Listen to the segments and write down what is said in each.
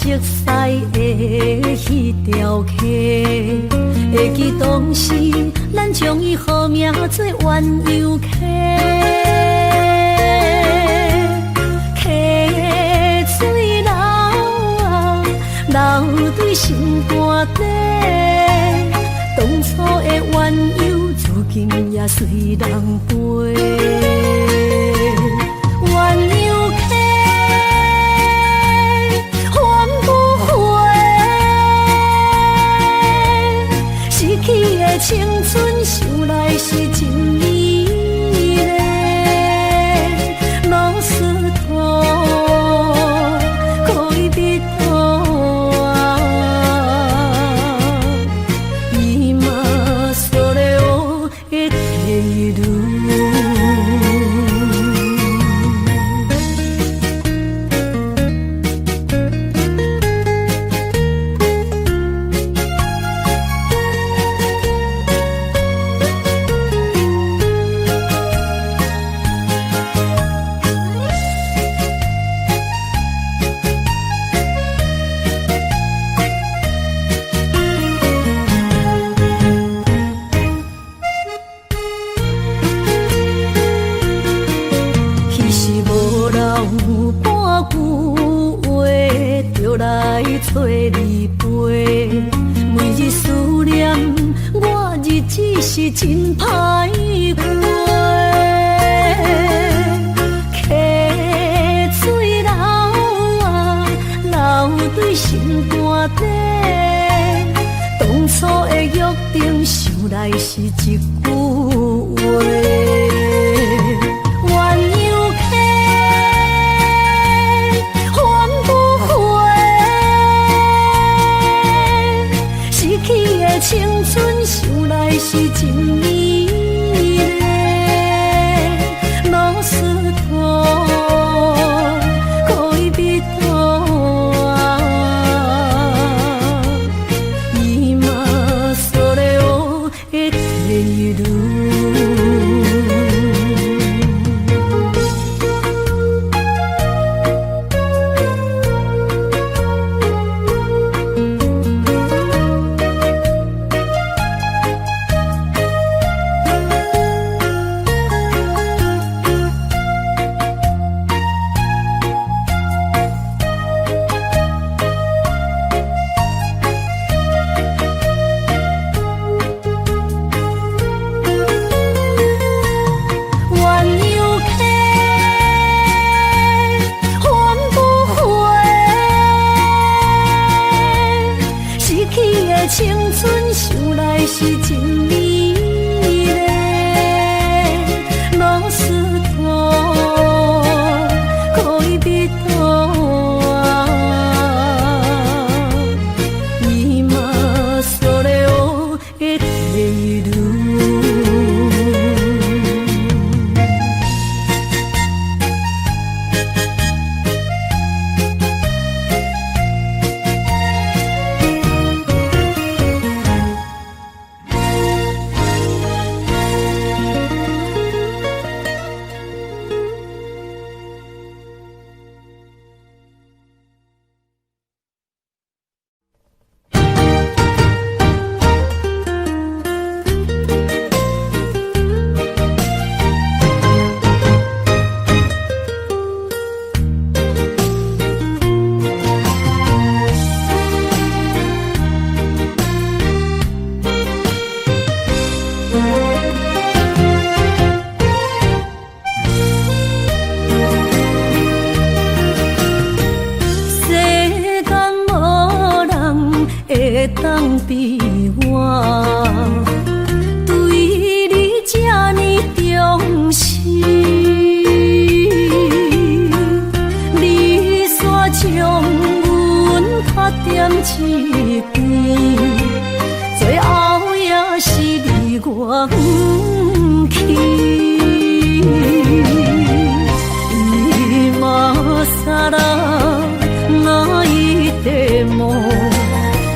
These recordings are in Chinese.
熟悉的迄条溪，会记当时咱将伊号名做鸳鸯溪。溪水流啊，流对心肝底。当初的鸳鸯，如今也随人飞。鸳鸯溪，翻不回，逝去的青春，想来是真美丽。老师徒，可以彼途啊，伊嘛说了会退路。找你陪，每日思念，我日子是真歹过。溪水流啊，流对心肝底。当初的约定，想来是一句话。青春想来是真美丽，老师徒，可以彼途啊，伊嘛说了会退路。青春想来是真美丽，老师徒，可以彼途啊，伊嘛说了会退路。会当比我对你这呢重视，你煞将阮较点一边，最后也是你我不去。今ら泣いても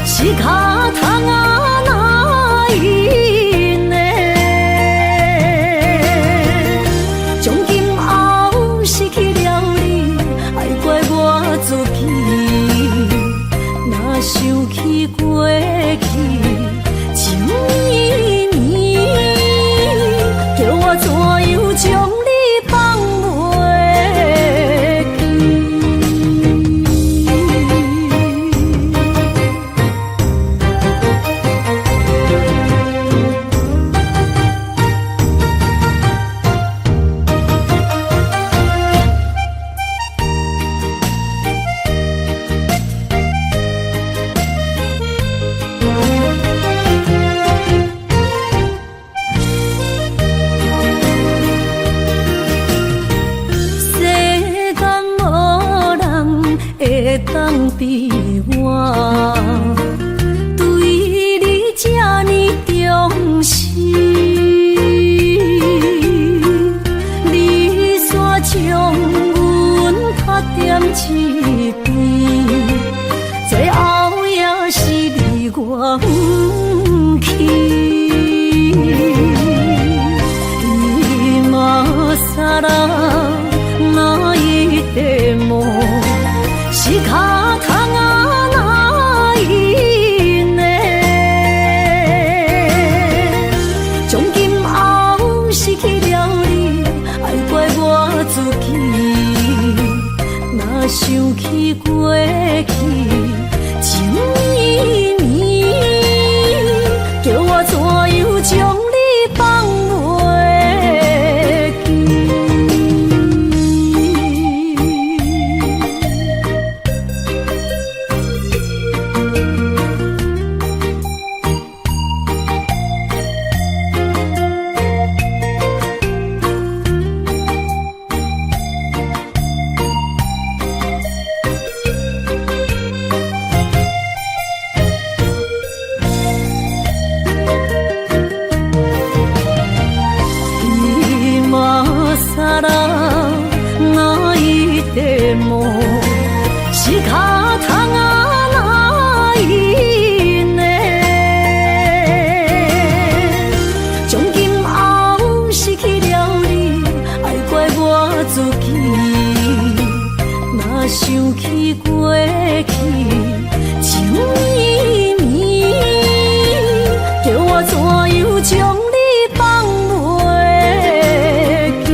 仕方がないね。从今后失去了你，爱怪我自己。去过去，情绵绵，叫我怎样将你放袂记？当比我对你这呢重视，你煞将阮拍点一边，最后也是你我不去。今さら那一点梦。是脚痛啊哪一呢？从今后失去了你，爱怪我自己。若想起过去，情绵绵，叫我怎样将你放袂记？是脚痛啊哪一呢？从今后失去了你，爱怪我自己。若想起过去，情绵绵，叫我怎样将你放袂记？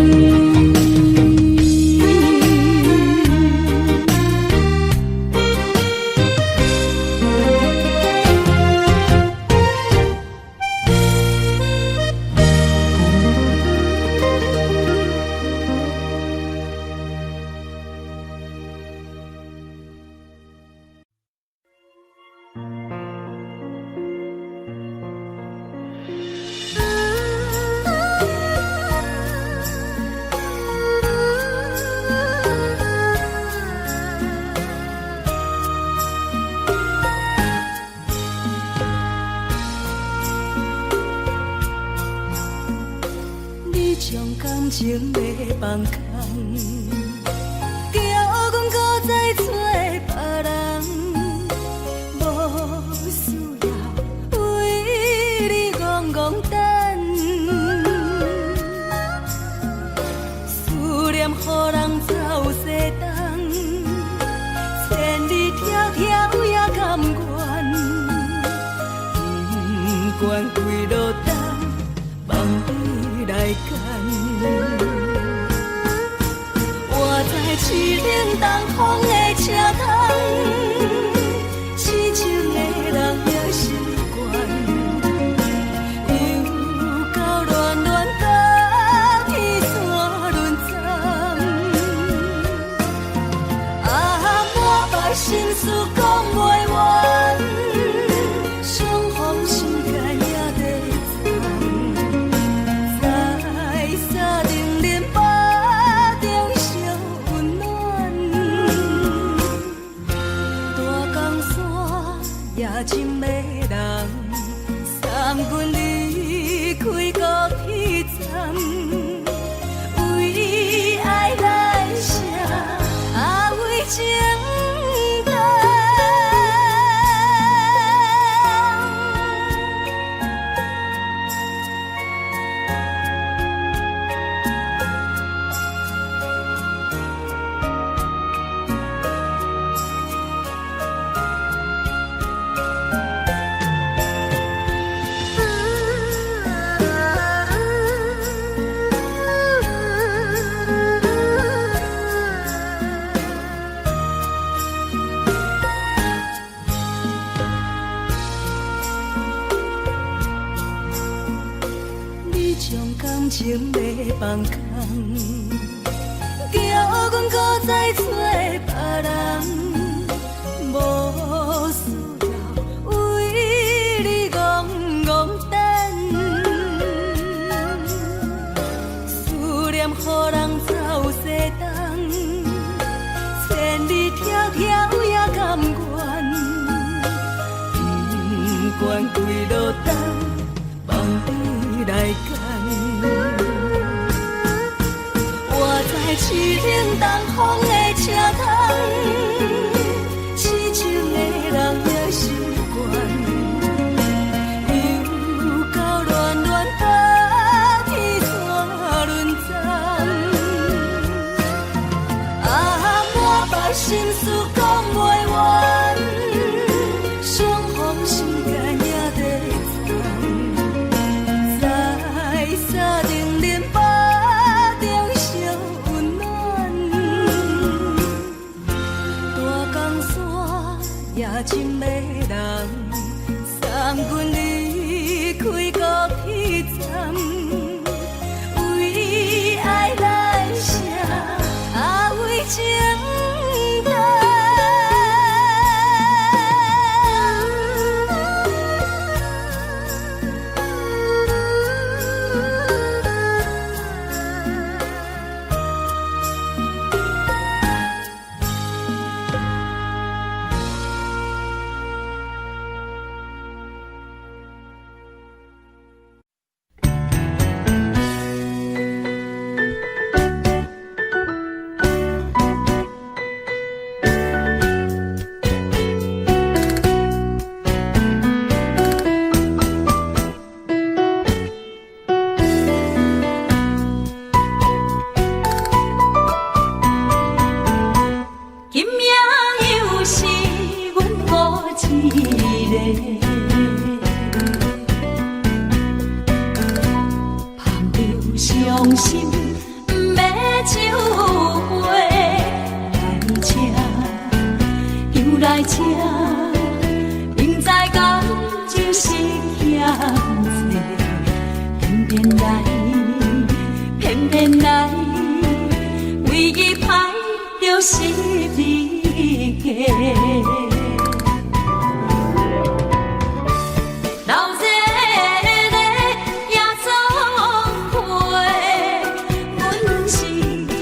情要放空，叫阮搁再找别人，无需要为你戆戆等。思念予人走西东，千里迢迢也甘愿，不管几路灯，望你来干。我在市顶东风的车窗，痴情的人也习惯，又到乱乱甲天山轮站。啊，我把心事讲袂完，相逢心间也地藏。在沙定连巴中烧温暖，大江山也真迷人，三军离开高铁站，为爱来写为情。情要放空，叫阮搁再找别人，无需要为你戆戆等，思念予人走西东，千里迢迢也甘愿，不管几路灯，望你来干。我在痴冷东风的车窗，痴情的人也习惯，又到乱乱把天线轮转。啊，满腹心事讲袂完，双方心间也在藏，在沙定连巴中烧温暖，大江山也真迷人，送阮离开高铁站，为爱来写，为情淡。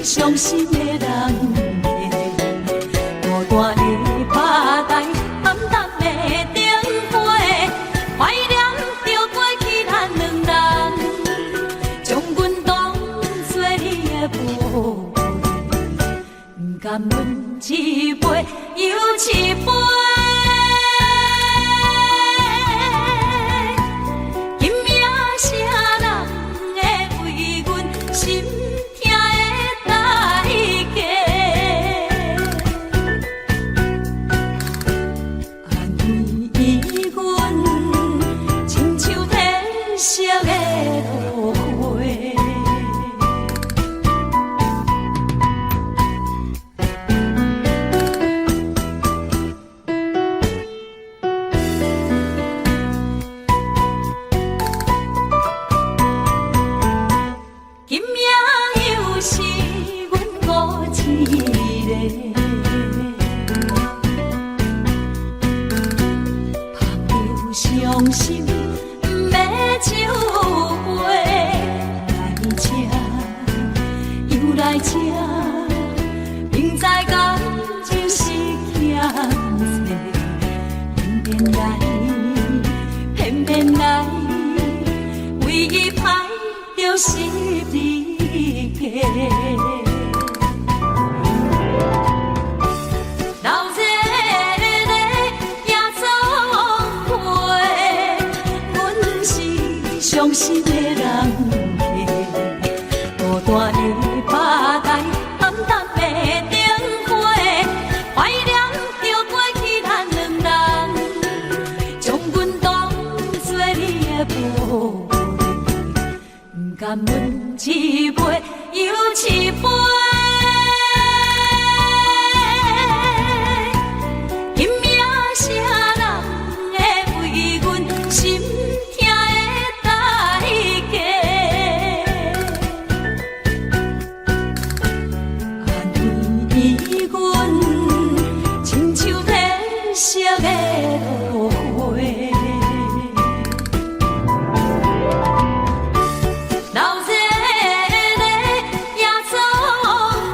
伤心的人孤单的吧台，暗淡的灯花，怀念着过去咱两人，将阮当作你的宝贝，不甘阮一杯又一杯。色的落花。老热的野草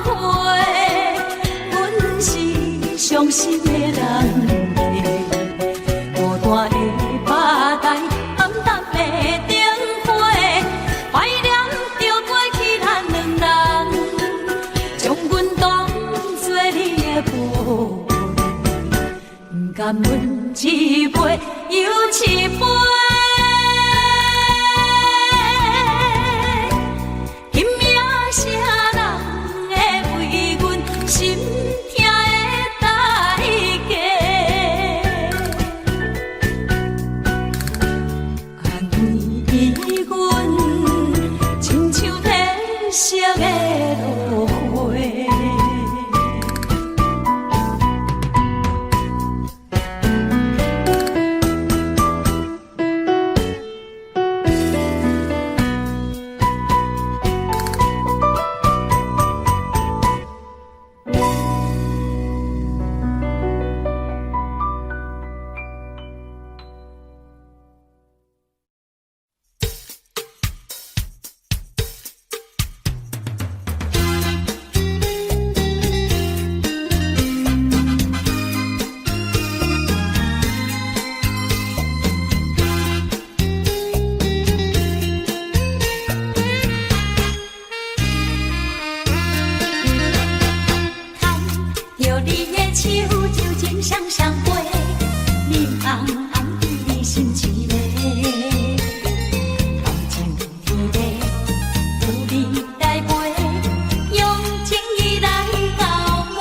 花，阮是伤心的人。孤单的吧台，暗淡的灯花，怀念着过去咱两人，将阮当作你的宝贝，不甘阮一杯又一杯。今夜啥人会为阮心痛的代价？安慰阮，亲像天色的落花。着你的手，就情双双飞，你红红对你心一个。感情天地，有你来陪，用情意来交陪。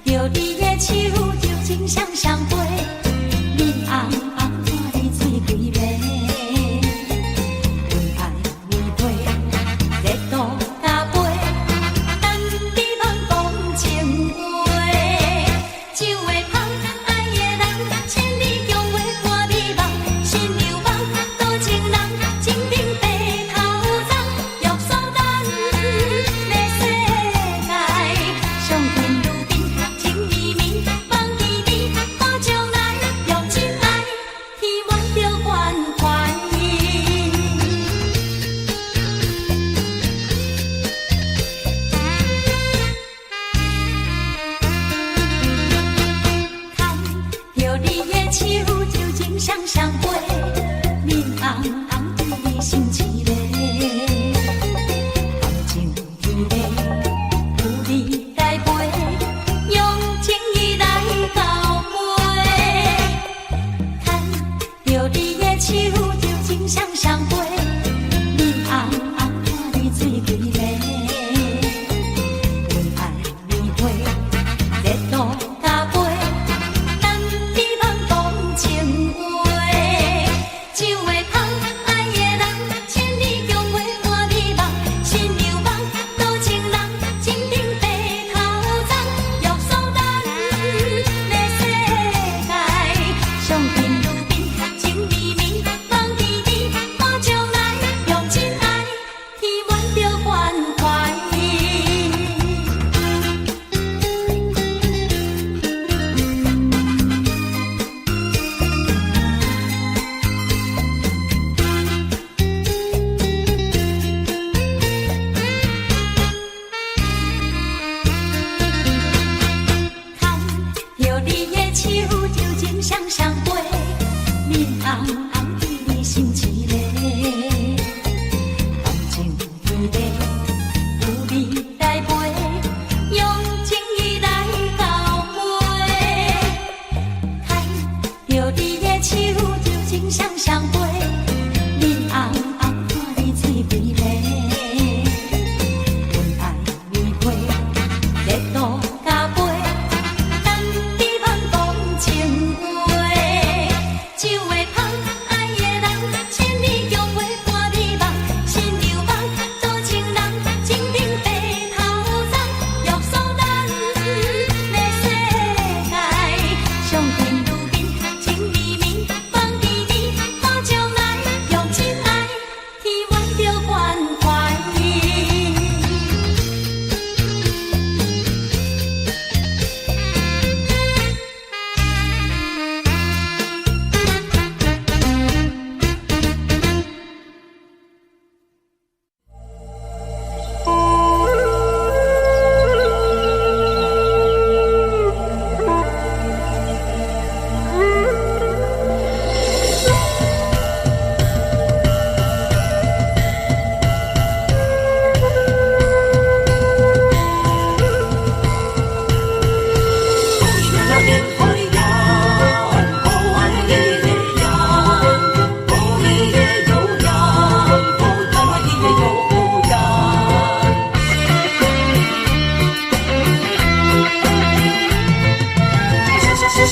着你的手，就情双双飞，你红红看你水几杯。为爱为陪，热度加杯。情意绵，望见你，看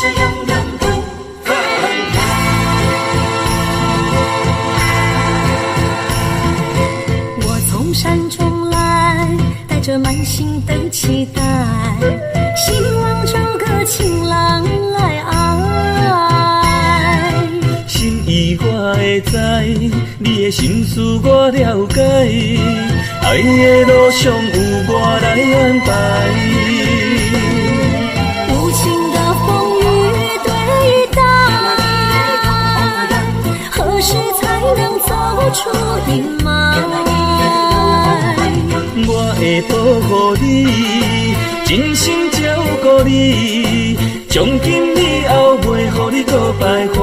永远不分开。我从山中来，带着满心的期待，希望找个情郎来爱。心意我会知，你的心思我了解，爱的路上有我来安排。无情的风雨对待，何时才能走出阴霾？我会保护你，真心照顾你，从今以后袂予你搁徘徊。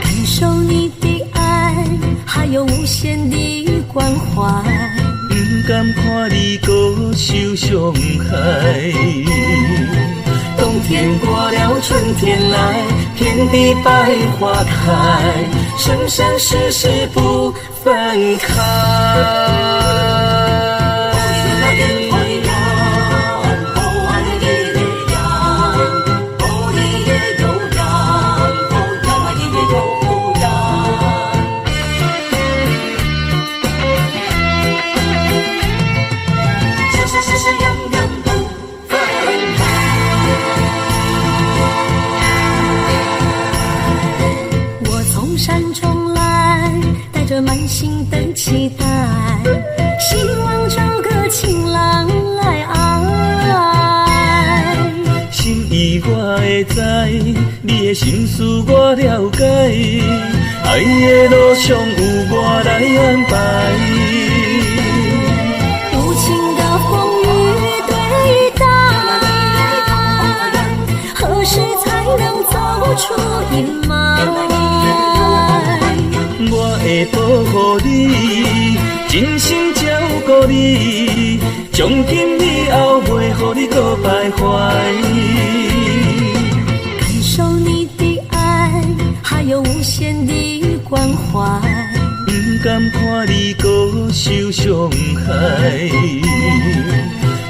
感受你的爱，还有无限的关怀。不甘看你搁受伤害。冬天过了，春天来，遍地百花开，生生世世不分开。满心的期待，希望找个情郎来爱。心意我会知，你的心思我了解，爱的路上有我来安排。无情的风雨对待，何时才能走出阴霾？我会保护你，真心照顾你，从今以后袂予你搁徘徊。感受你的爱，还有无限的关怀。不甘看你搁受伤害。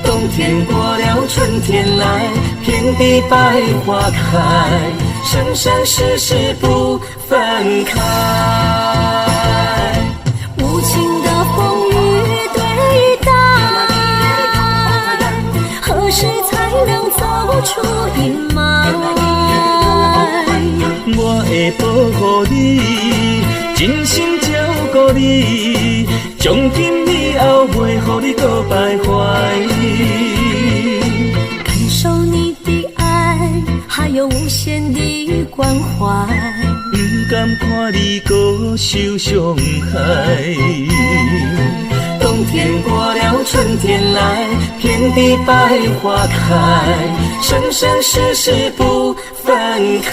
冬天过了，春天来，遍地百花开，生生世世不分开。无情的风雨对待，何时才能走出阴霾？我会保护你，真心照顾你，从今以后袂予你搁徘徊。感受你的爱，还有无限的关怀。不甘看你搁受伤害。冬天过了，春天来，遍地百花开，生生世世不分开。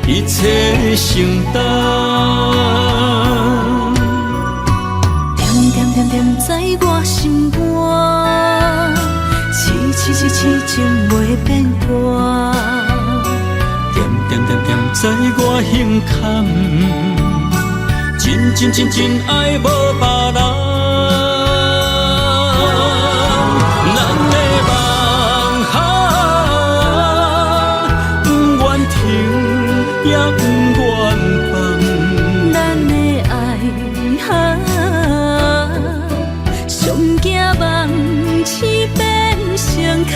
一切承担，点点点点在我心肝，痴情袂变卦。点点点点在我胸坎，真爱无别人，咱的梦哈，不愿停也不愿放，咱的爱哈，上惊梦痴变成空。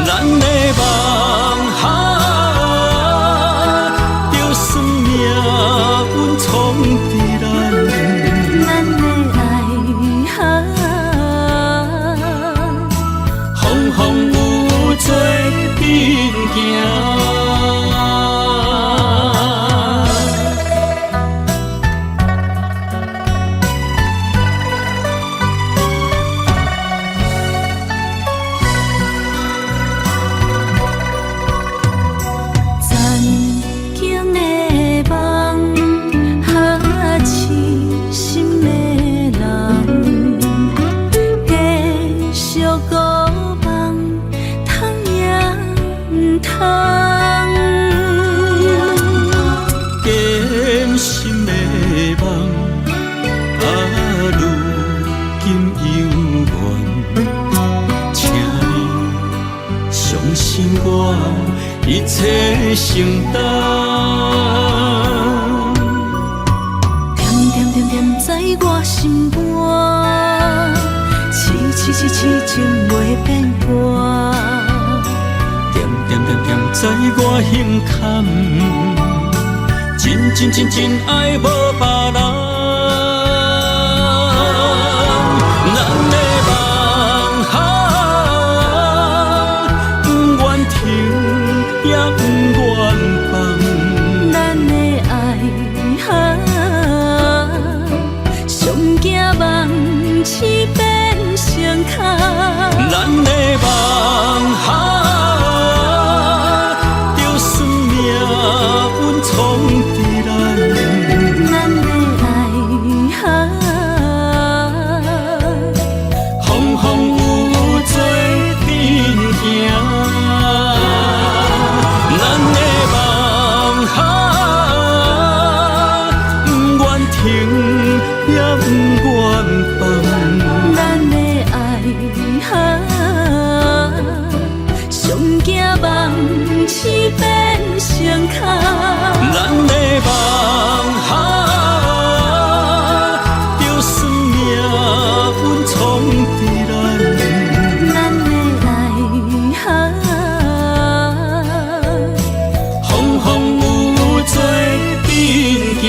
咱的梦哈，就算命运冲伫咱，咱的爱哈，风风雨做阵行。一切承担，点在我心肝，痴情袂变卦。点在我心坎，真爱无别人。咱的梦哈，不愿停。也不愿放，咱的爱哈，上惊梦痴变成空。咱的梦哈，就算命运冲伫咱，咱的爱哈，风风雨做阵行。咱的梦哈，不愿停也不愿放，咱的爱哈，上惊梦痴变成空。咱的梦哈，就算命运冲伫咱，咱的爱哈。风风雨做阵行。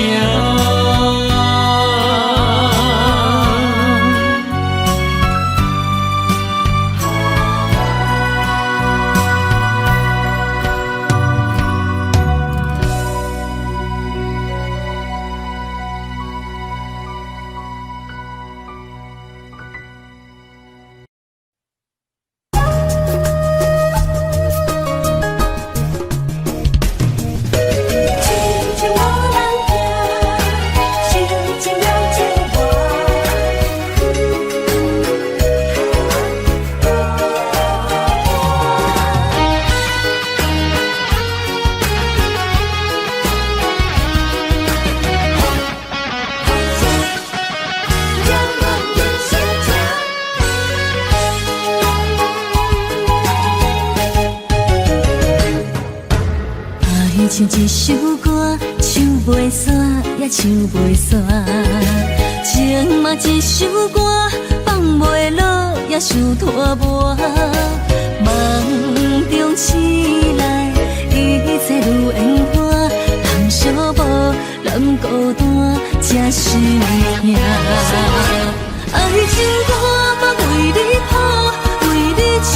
唱一首歌，唱袂煞也唱袂煞；情嘛一首歌，放袂落也想拖磨。梦中醒来，一切如烟花，通寂寞，咱孤单，才是命。爱情歌嘛为你谱，为你唱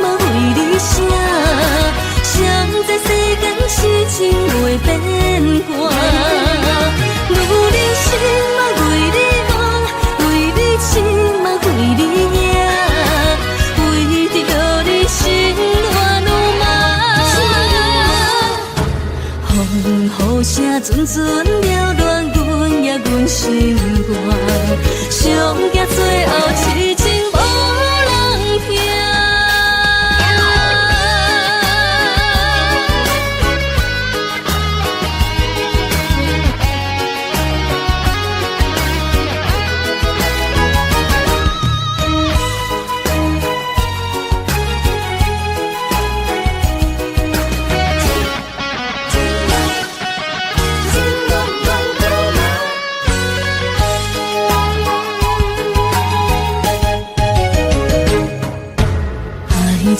嘛为你写。谁在世间痴情袂变卦？女人心嘛为你梦，为你情嘛为你赢，为着落你心乱如麻。风雨声阵阵扰乱阮也阮心肝，上惊最后痴情无人听。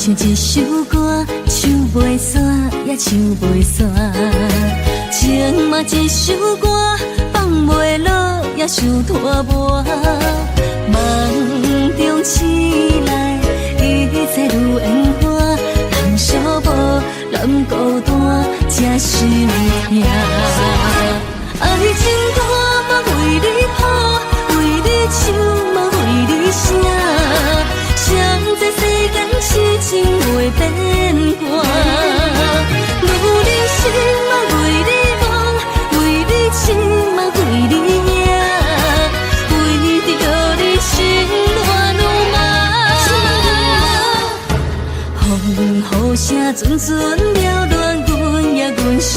唱一首歌，唱袂煞也唱袂煞。情嘛一首歌，放袂落也想拖磨。梦中醒来，一切如烟花。人寂寞，人孤单，才心痛。爱情歌嘛为你谱，为你唱嘛为你写。谁知世间痴情袂变卦，女人心嘛为你梦，为你情嘛为你命，为着你心乱如麻。风雨声阵阵缭乱，阮也阮心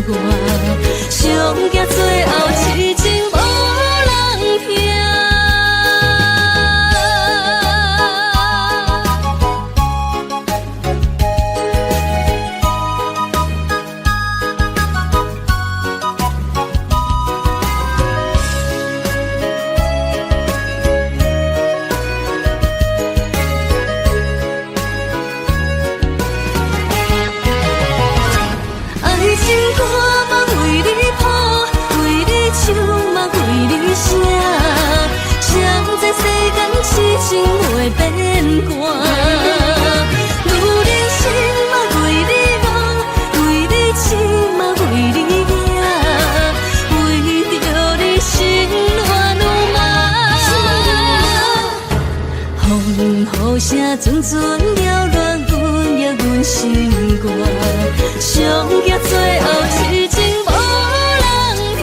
肝，上惊最后痴情无人听。痴情袂变卦，女人心嘛为你梦，为你情嘛为你命，为着你心乱如麻。风雨声阵阵缭乱，阮也阮心肝，上惊最后痴情无人听。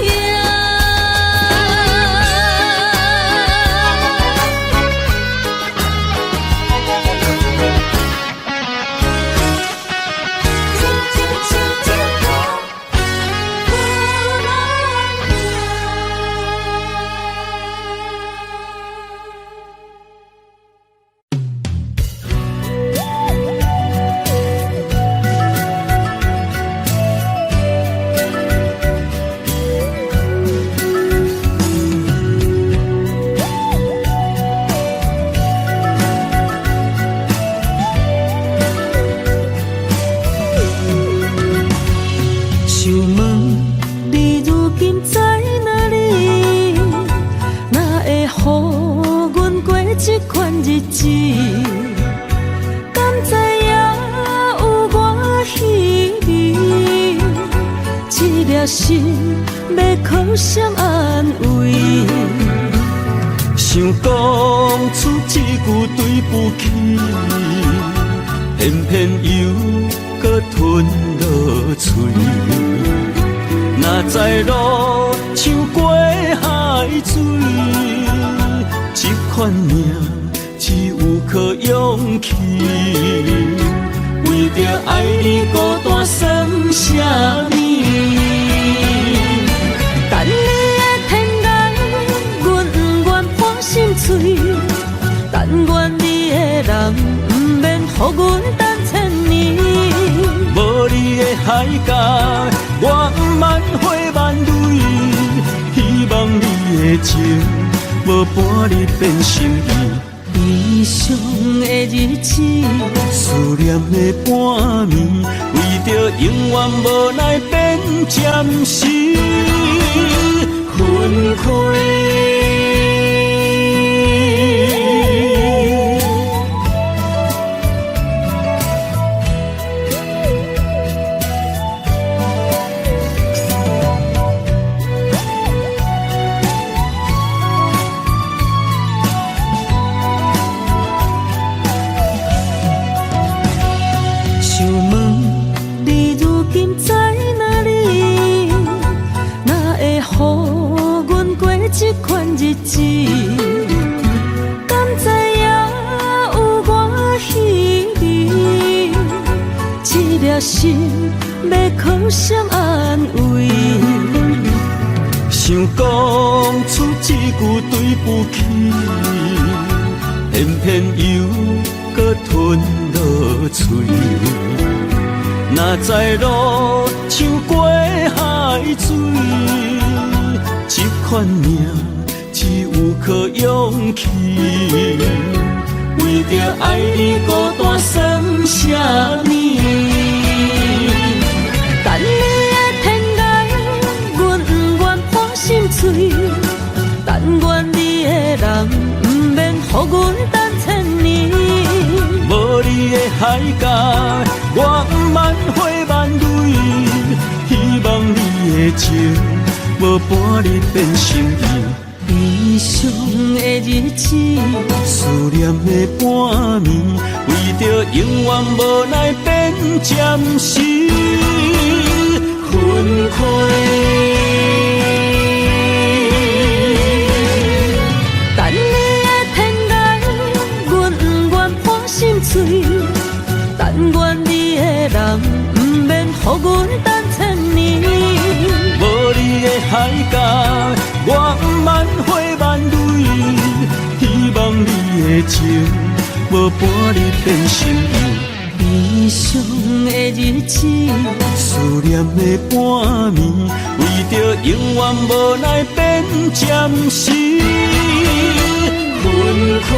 心要靠谁安慰？想讲出一句对不起，偏偏又搁吞落嘴。若知路像过海水，这款命只有靠勇气。为着爱你孤单算什么？等你的天来，阮不愿破心碎。但愿你的人不免予阮等千年。无你的海角，我万花万蕊。希望你的情，无半日变心意。悲伤的日子，思念的半暝，为着永远无奈变暂时分开。这款日子，敢知影有我稀微？这粒心要靠谁安慰？想讲出一句对不起，偏偏又搁吞落嘴。若知路像过海水。这款命只有靠勇气，为着爱你孤单算啥呢？等你的天涯，阮不愿破心碎。但愿你的人，不免予阮等千年。无你的海角，我万回万泪。希望你的情，无半日变心意。悲伤的日子，思念的半暝，为着永远无奈变暂时分开。等你的天涯，阮不愿破心碎。但愿你的人，不免予阮等千年。无你的海角，我万回万泪。希望你的情，无半日变心意。悲伤的日子，思念的半暝，为着永远无奈变暂时分开。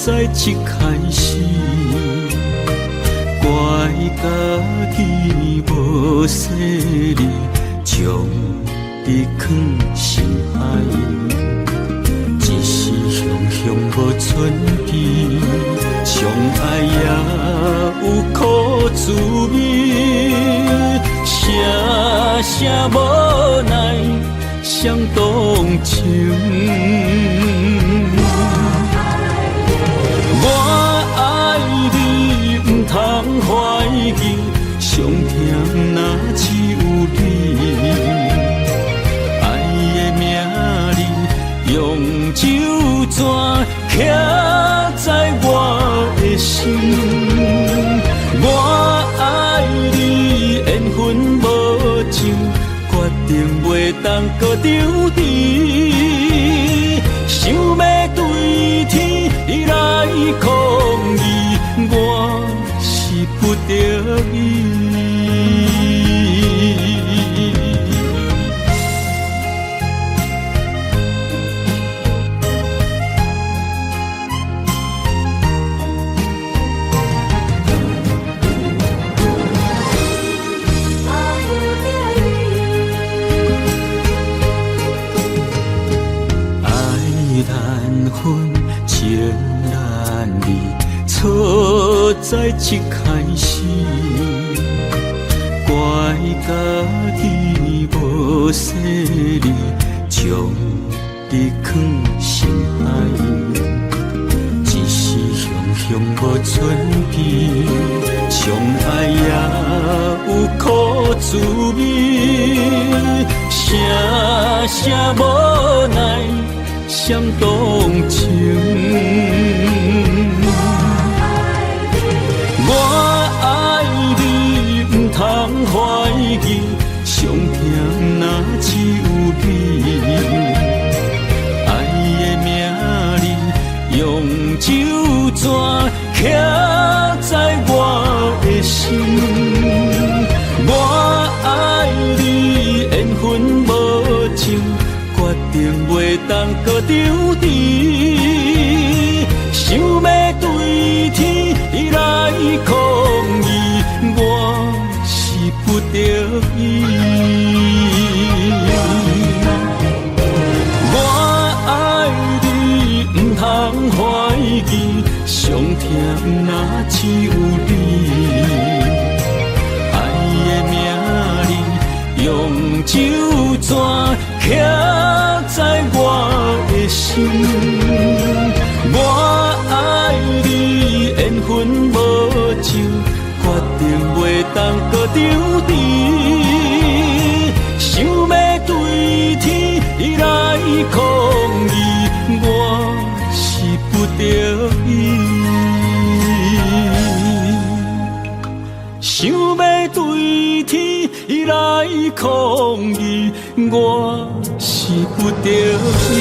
在一开始，怪家己无细腻，将你藏心海，一时雄雄无存悲，相爱也有苦滋味，声声无奈伤动情。通怀疑，上疼若只有你。爱的名字用酒泉刻在我的心。我爱你，缘分无尽，决定袂当搁丢弃。想要对天你来抗议，我不得已。爱难分，情难离。错在一开始，怪家己无细腻，将你藏心海，一时雄雄无存悲，相爱也有苦滋味，声声无奈伤动情。我爱你，不通怀疑，上疼若只有你。爱的名字用酒泉刻在我的心。我爱你，缘分无尽，决定袂当搁丢弃。想要对天你来抗议，我是不得已。我爱你，不通怀疑，上疼若只有你。爱的名字用酒泉刻我爱你，缘分无就，决定袂当搁丢弃。想要对天来抗议，我是不得已。想要对天来抗议，我是不得已。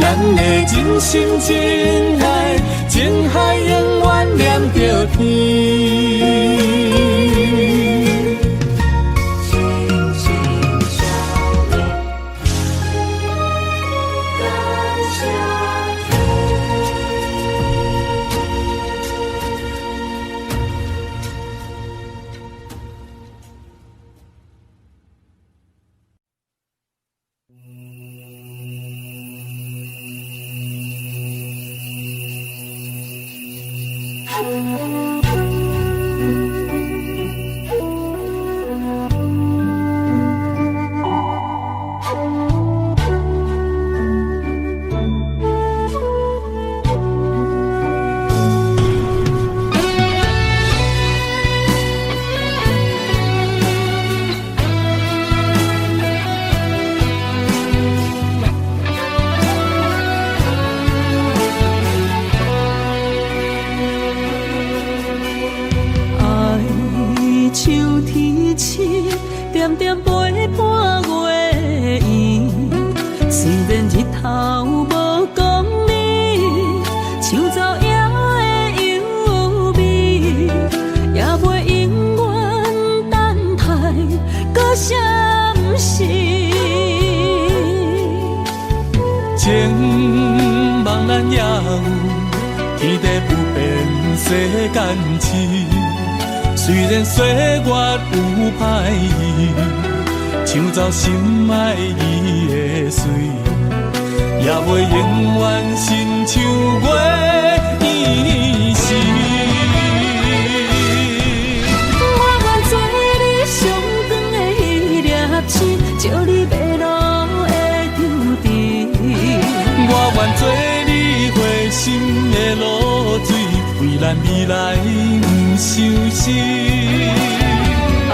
咱的真心真爱，情海永远着天。情茫然也有天地不变世间事，虽然岁月有歹意，抢走心爱伊的水，也袂永远亲像月伊是。我愿做你上长的迄粒星，照你迷路的丢滴。我愿做你回心的露水，为咱未来不伤心。爱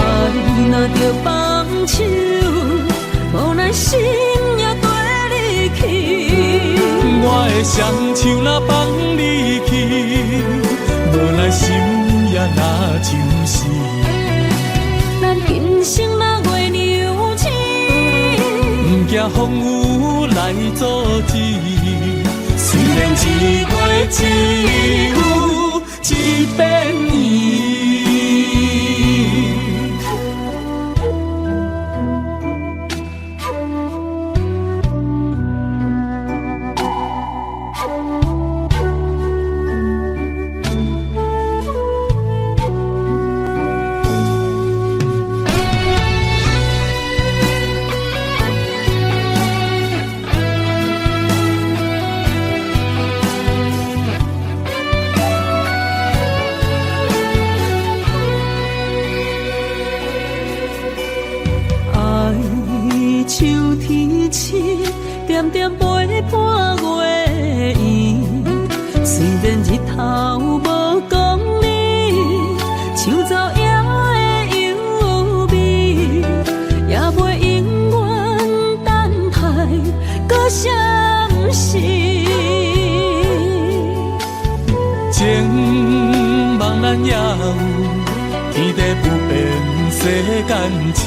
若着放手，无咱心也跟你去。我的双手若放你去，无咱心也若像死。咱今生若月娘星，不惊风雨来阻止。虽然一月只有一遍伊。点点陪伴月圆，虽然日头无讲你，抢走夜的幽味，也袂永远等待搁闪失。情茫然也有天地不变世间事。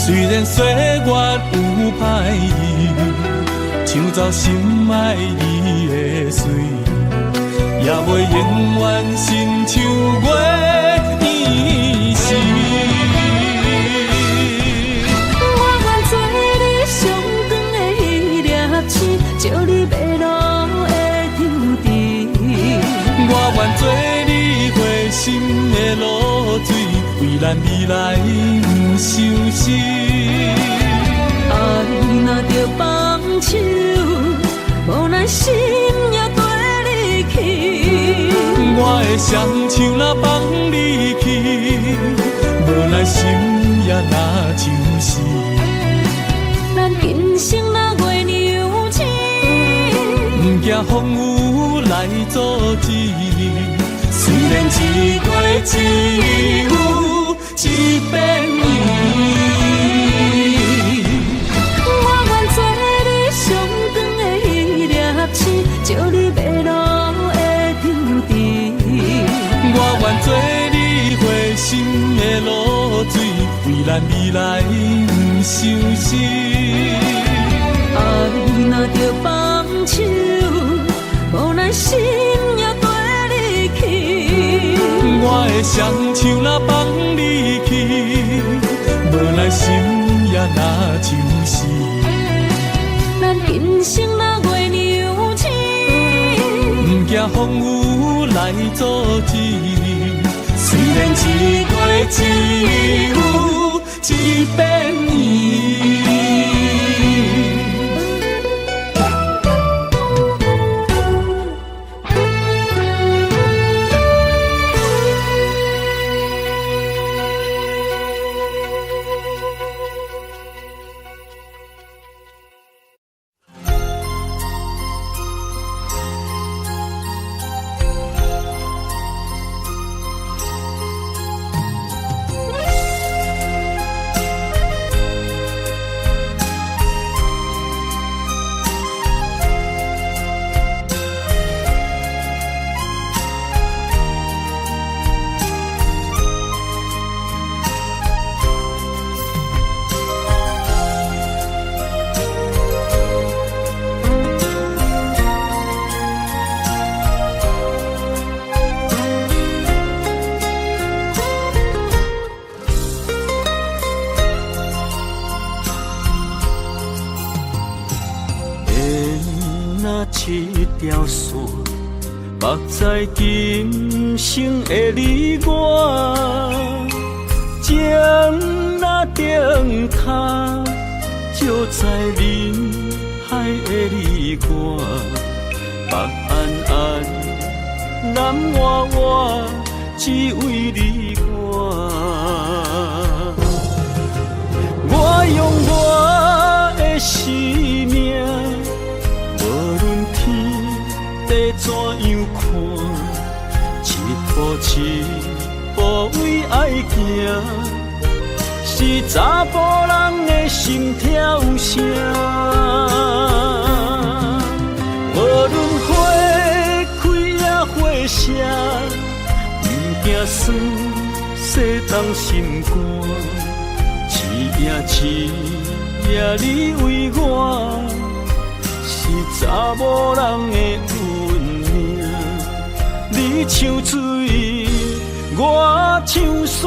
虽然岁月有歹意，抢走心爱伊的水，也袂永远亲像月伊是。我愿做你上长的迄粒星，照你迷路的丢滴。我愿做你回心的露水，为咱未来不伤心。爱若着放手，无咱心也跟你去。我的双手若放你去，无咱心也若像死。咱今生若月娘星，不惊风雨来阻止。虽然一月只有一遍伊。照你迷路的丢滴，我愿做你回心的露水，为咱未来不伤心。爱若着放手，无咱心也跟你去。我的双手若放你去，无奈心也若像死。咱今生若月娘星，不惊风雨来阻止。虽然一月一有一变伊。一条线，目在今生的你我，情若顶塔，就在人海的你我，北安安，南弯弯，只为你我。我用我的生命。地怎样看？一步一步为爱行，是查甫人的心跳声。无论花开也花谢，不惊酸洗动心肝。一夜你为我。是查某人的运命，你像水，我像山。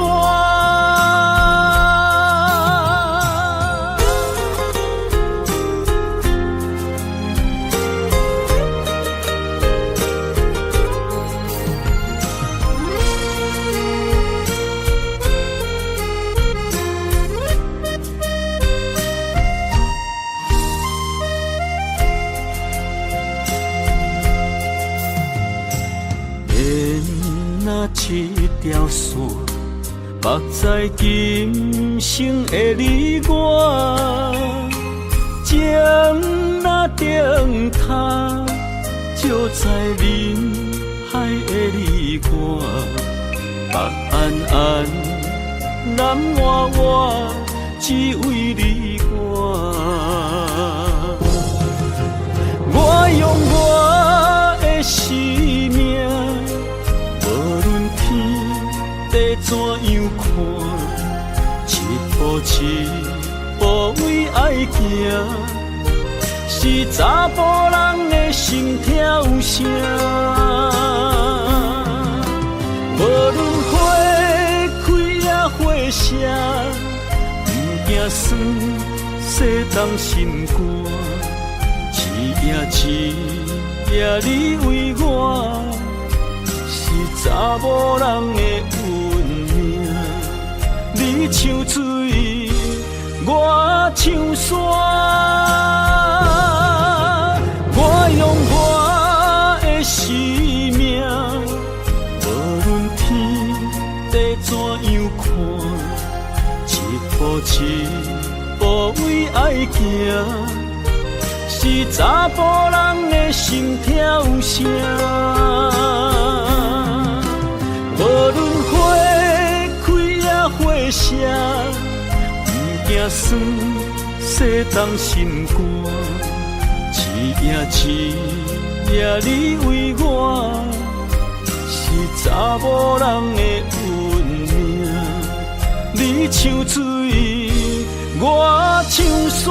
一条线，目在今生的你我，情若顶塔，就在人海的你我，北安安，南弯弯，只为你我。我用我的生命。地怎样看？一步一步为爱行，是查甫人的心跳声。无论花开也花谢，不惊酸洗动心肝。一夜你为我。查某人的运命，你像水，我像山。我用我的生命，无论天地怎样看，一步一步为爱行，是查甫人的心跳声。无论花开也花谢，不惊酸洗动心肝。一夜你为我，是查某人的运命。你像水，我像山。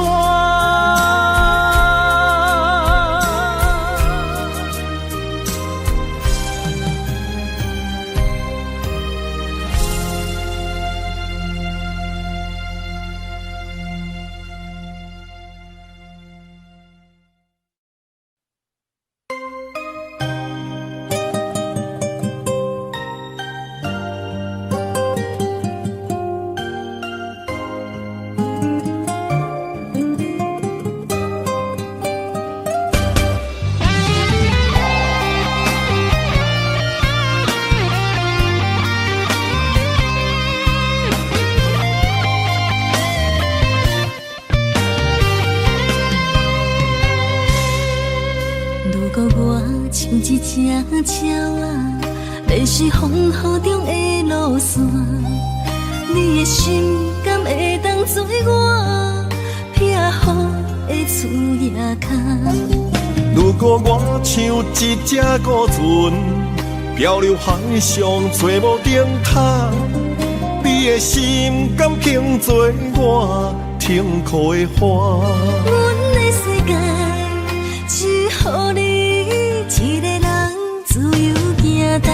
只鸟啊，要是风雨中的路线，你的心敢会当做我避雨的厝野脚？如果我像一只孤船，漂流海上找无顶塔，你的心敢肯做我停靠的花？阮的世界只予你一个人自由行踏。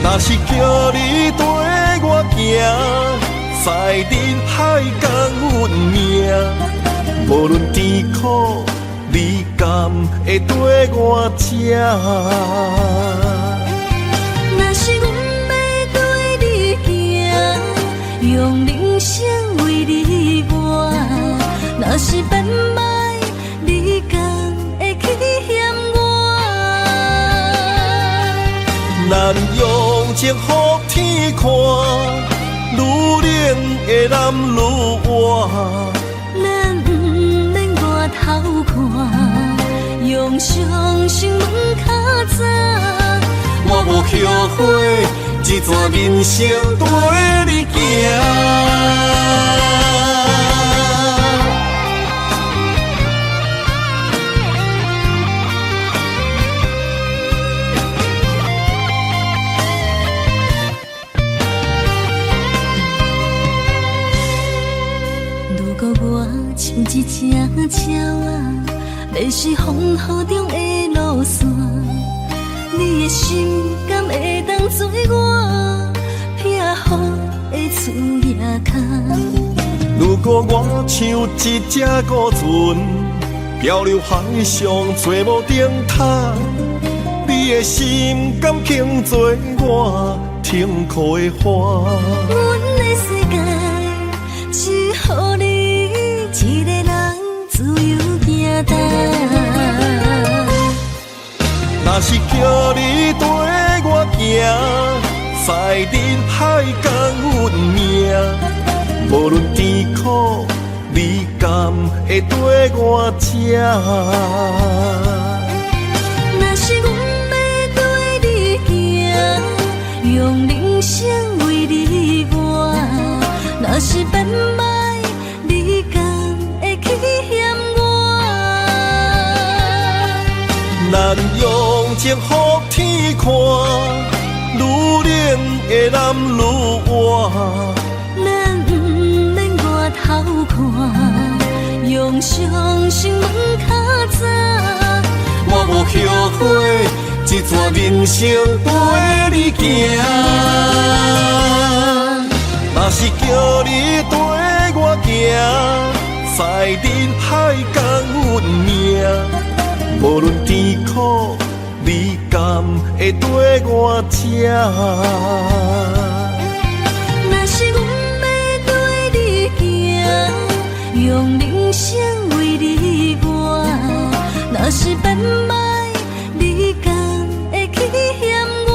若是叫你跟我行，在人海共阮命。无论甜苦，你敢会跟我吃？若是阮要对你行，用人生为你活；若是变歹，你敢会去嫌我？咱用情予天看，愈恋的男愈活。咱不免外头看，用双心门较早。我无后悔，一段人生跟你行。如果我像一只鸟啊，要是风雨中的路线，你的心敢会当做我避雨的厝野脚？如果我像一只孤船，漂流海上找无顶塔，你的心敢肯做我停靠的花？阮的世界只予你一个人自由行踏。若是叫你跟我行，在人海共阮命。无论甜苦，你敢会跟我吃？若是阮要对你行，用人生为你活；若是变歹，你敢会去嫌我？咱用情予天看，愈恋的男愈活。咱不免外头看，用双心门较早。我无后悔，一段人生跟你行。若是叫你跟我行，在人海共阮命。无论甜苦，你敢会跟我吃？若是阮要对你行，用人生为你活；若是变歹，你敢会去嫌我？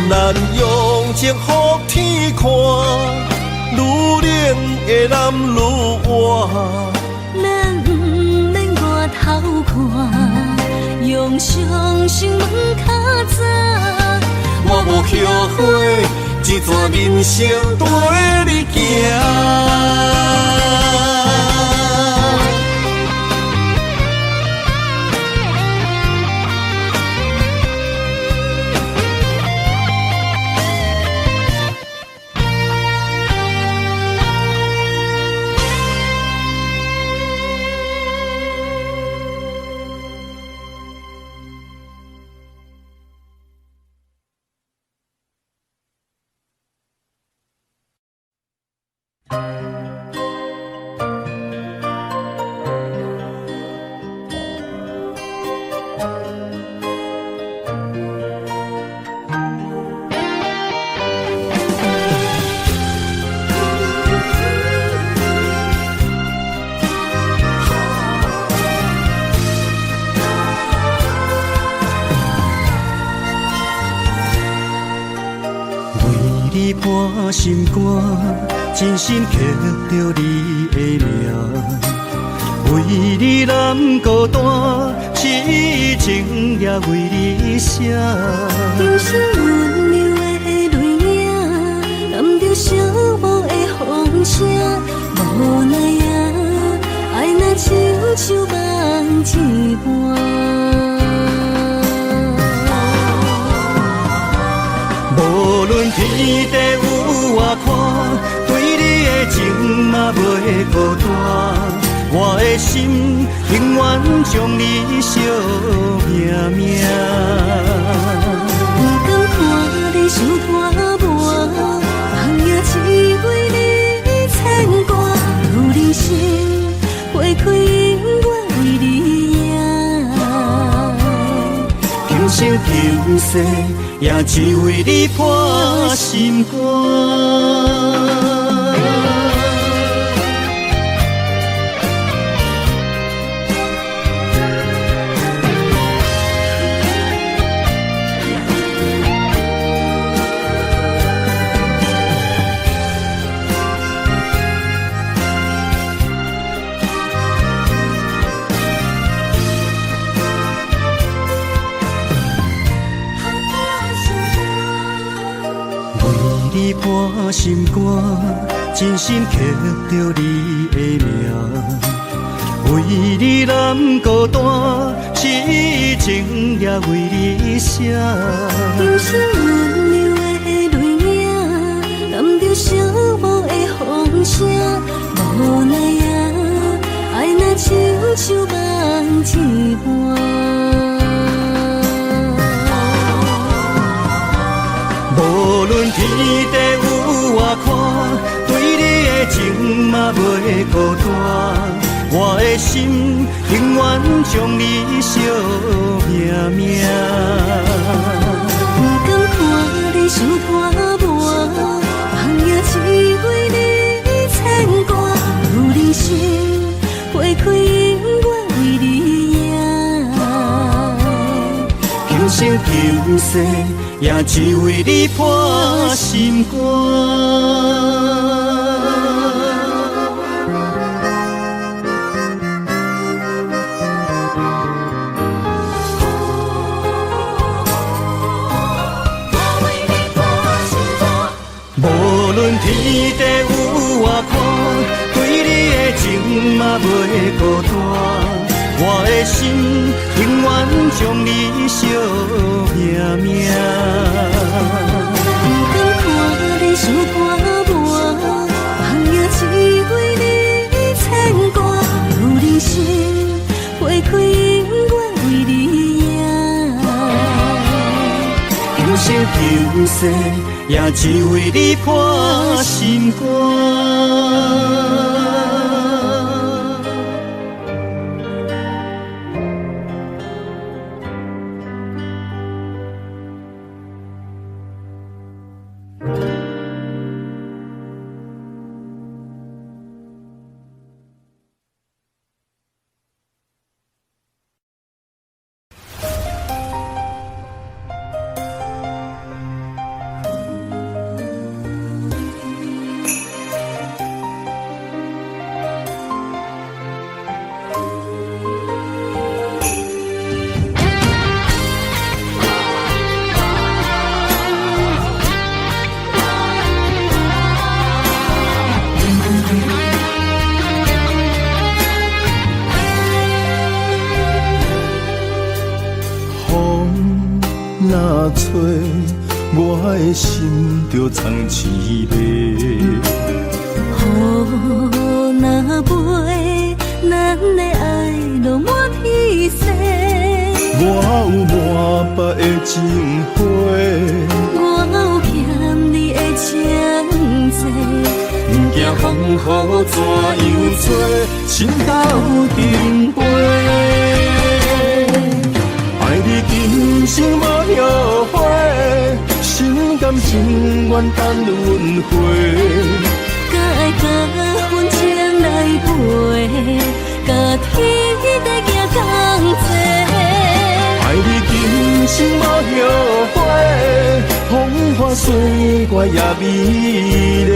咱用情予天看，愈恋的男愈活。咱不免外头看，用双心门较早。我无后悔，一段人生跟你行。伴心肝，真心刻着你的名。为为你难孤单，痴情也为你写。忧伤温柔的泪影，染着寂寞的风声，无奈啊，爱若亲像梦一般。无论天地有外宽，对你的情嘛袂孤单。我的心永远将你惜命命。不敢看你伤肝磨，梦也只为你牵挂。有人生花开永远为你赢，今生今世也只为你破心肝。破心肝，真心刻着你的名。为你难孤单，痴情也为你写。忧伤温柔的泪影，染着寂寞的风声。无奈啊，爱若亲像梦一般。无论天地有外宽，对你的情嘛袂孤单。我的心永远将你惜命命。不敢看你伤肝磨，梦也只为你牵挂。有人生花开永远为你赢，今生今世也只为你破心肝。无论天地有外宽，对你的情嘛袂孤单。我的心永远将你惜命命。不敢看你伤肝磨，梦也只为你牵挂。有人生花开永远为你赢，今生今世也只为你破心肝。若吹，我的心就藏滋味。雨若飞，咱的爱就满天星。我有满腹的情花，我有欠你的情债。不惊风雨怎样吹，心斗阵飞。爱你今生无后悔，心甘情愿等轮回。甲爱甲阮情来陪，甲天地行同齐。爱你今生无后悔，风花雪月也美丽。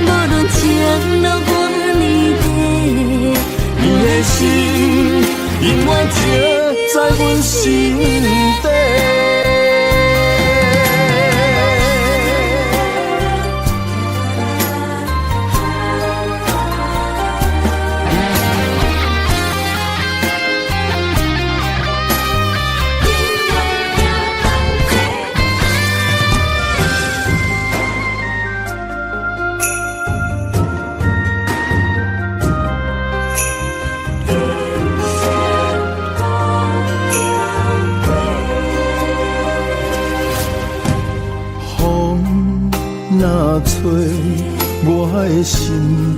无论情路多离地，伊的心永远刻在阮心底。若吹，我的心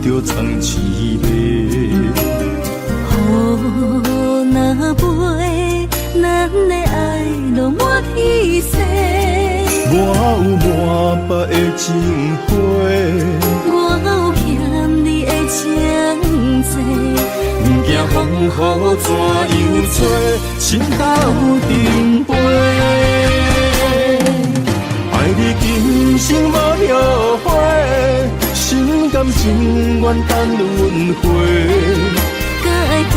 就藏滋味。雨若飞，咱的爱就满天星。我有满腹的情花，我有欠你的情债。不惊风雨怎样吹，心斗阵飞。爱你今生无后悔，心甘情愿等轮回。搁爱甲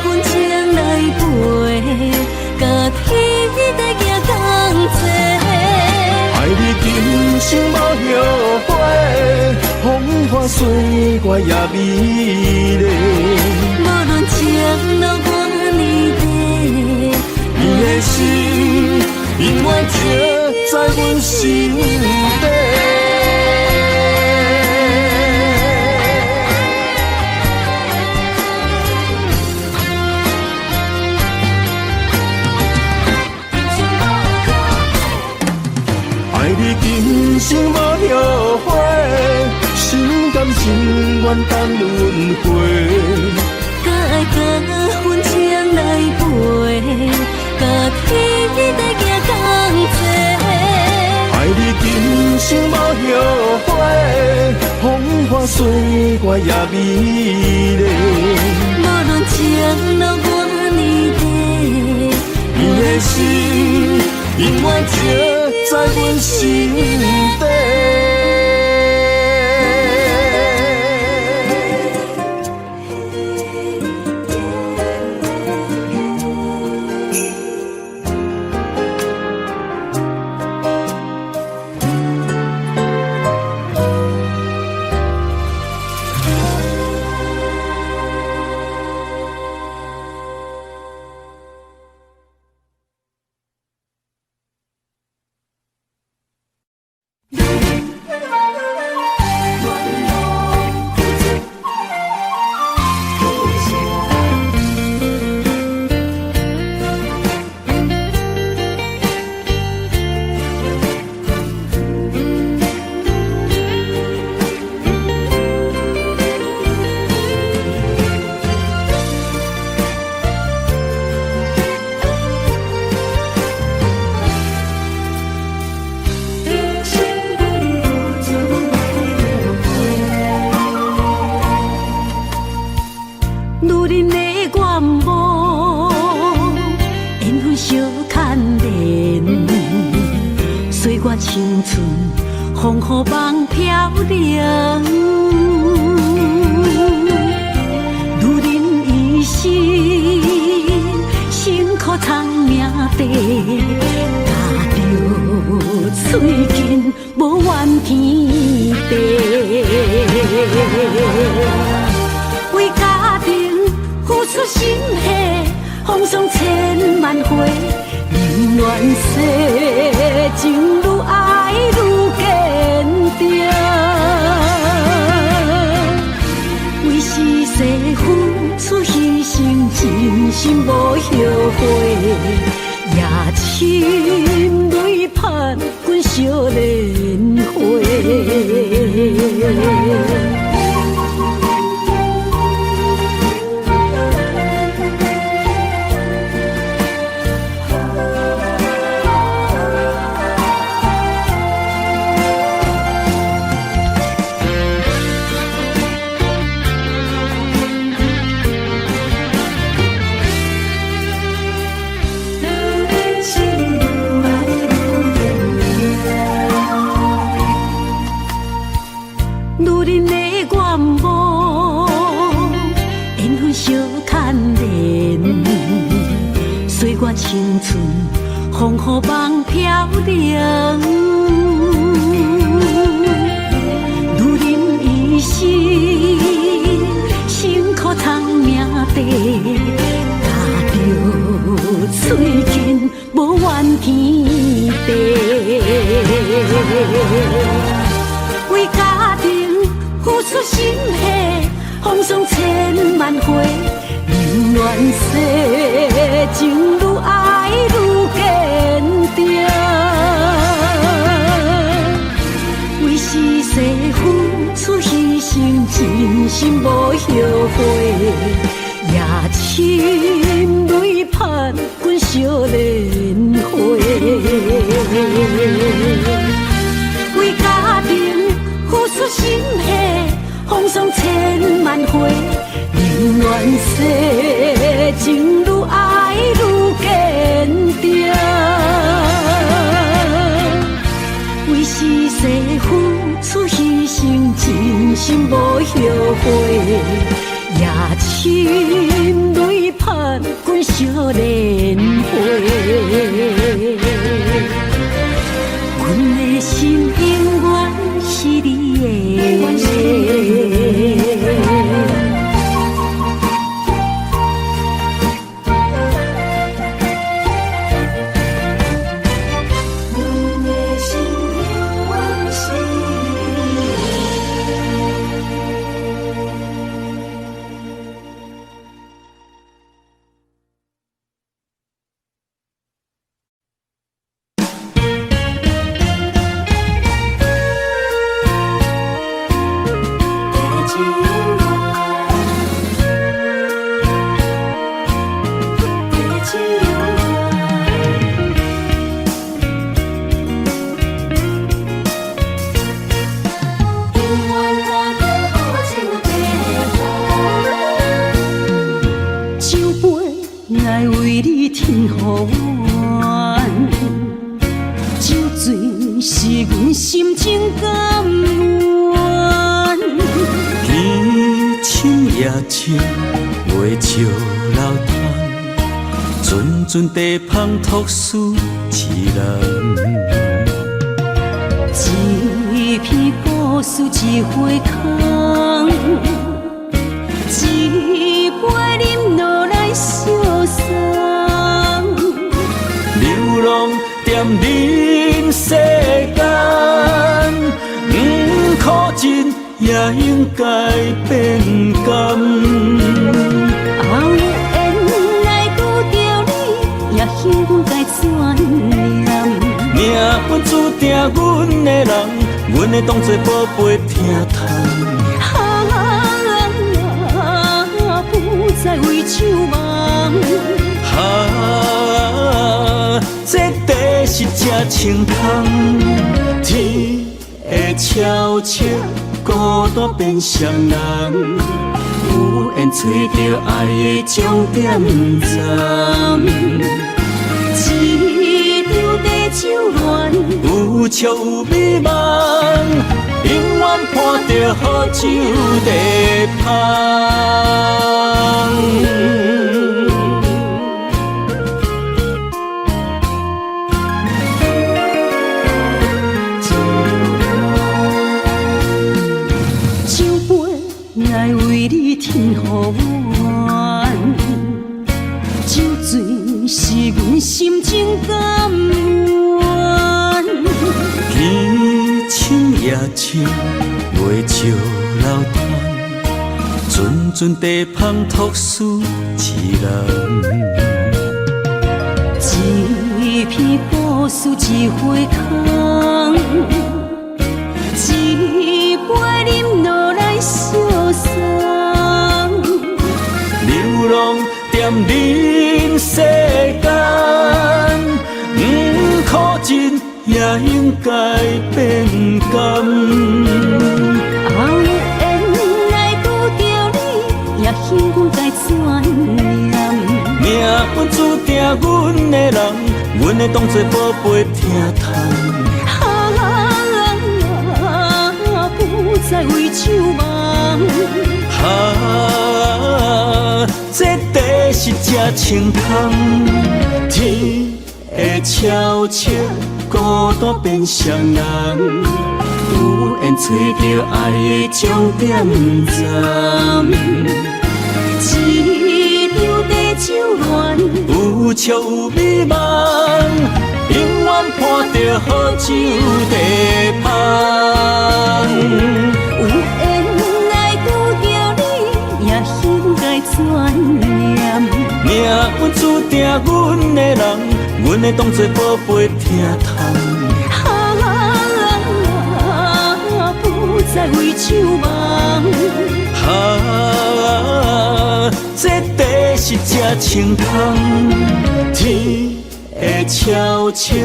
阮情来陪，甲天地行同齐。爱你今生无后悔，风花雪月也美丽。无论情路偌呢地，你的心永远刻在阮心底。爱你今生无后悔，心甘情愿等轮回。搁爱甲阮情来陪，甲天地行同齐。爱你今生无后悔，风花雪月也美丽。无论情路偌呢地，你的心永远刻在阮心底。青春风雨梦飘零，如人一生，辛苦苍命地，踏着嘴筋无怨天地，为家庭付出心血，风霜千万回。宁愿世情愈爱愈坚定，为是世付出牺牲，真心无后悔，也深泪盼阮少年花。了，如人一生，辛苦通命地，踏着嘴筋无怨天地，为家庭付出心血，风霜千万回。宁愿世情愈爱愈坚定，为是世付出牺牲，真心无后悔，也深泪盼阮少年花。为家庭付出心血，风霜千万回。宁愿世情愈爱愈坚定，为是世付出牺牲，真心无后悔，也深泪盼阮少年花。阮的心永远是你的。阵地芳托死一人，一片故事一回空，一杯饮落来相送。流浪踮人世间，苦尽也应该变甘。幸运该怎样？命运注定阮的人，阮会当作宝贝疼痛。不再为守望。这地是这青空，天会悄悄孤单变双人，有缘找到爱的终点站。一场地酒恋，有笑有美梦，永远伴着好酒地芳。酒杯爱为你添予阮，酒醉。是阮心情甘愿，天清夜清，袂笑流传，阵阵地芳托死一人。一片故事一回空，一杯饮落来相送。流浪踮人世间，苦尽也应该变甘。有缘来拄着你，也幸运该怎样？命运注定阮的人，阮会当作宝贝疼痛。不再为守望。这地是这青空，天会悄悄孤单变双人，有缘找到爱的终点站。一场地酒恋，有笑有美梦，永远伴着好酒地香。有缘来拄着你，也应该转念。命运注定阮的人，阮会当作宝贝疼痛。不再为酒梦。这地是这清香，天会悄悄，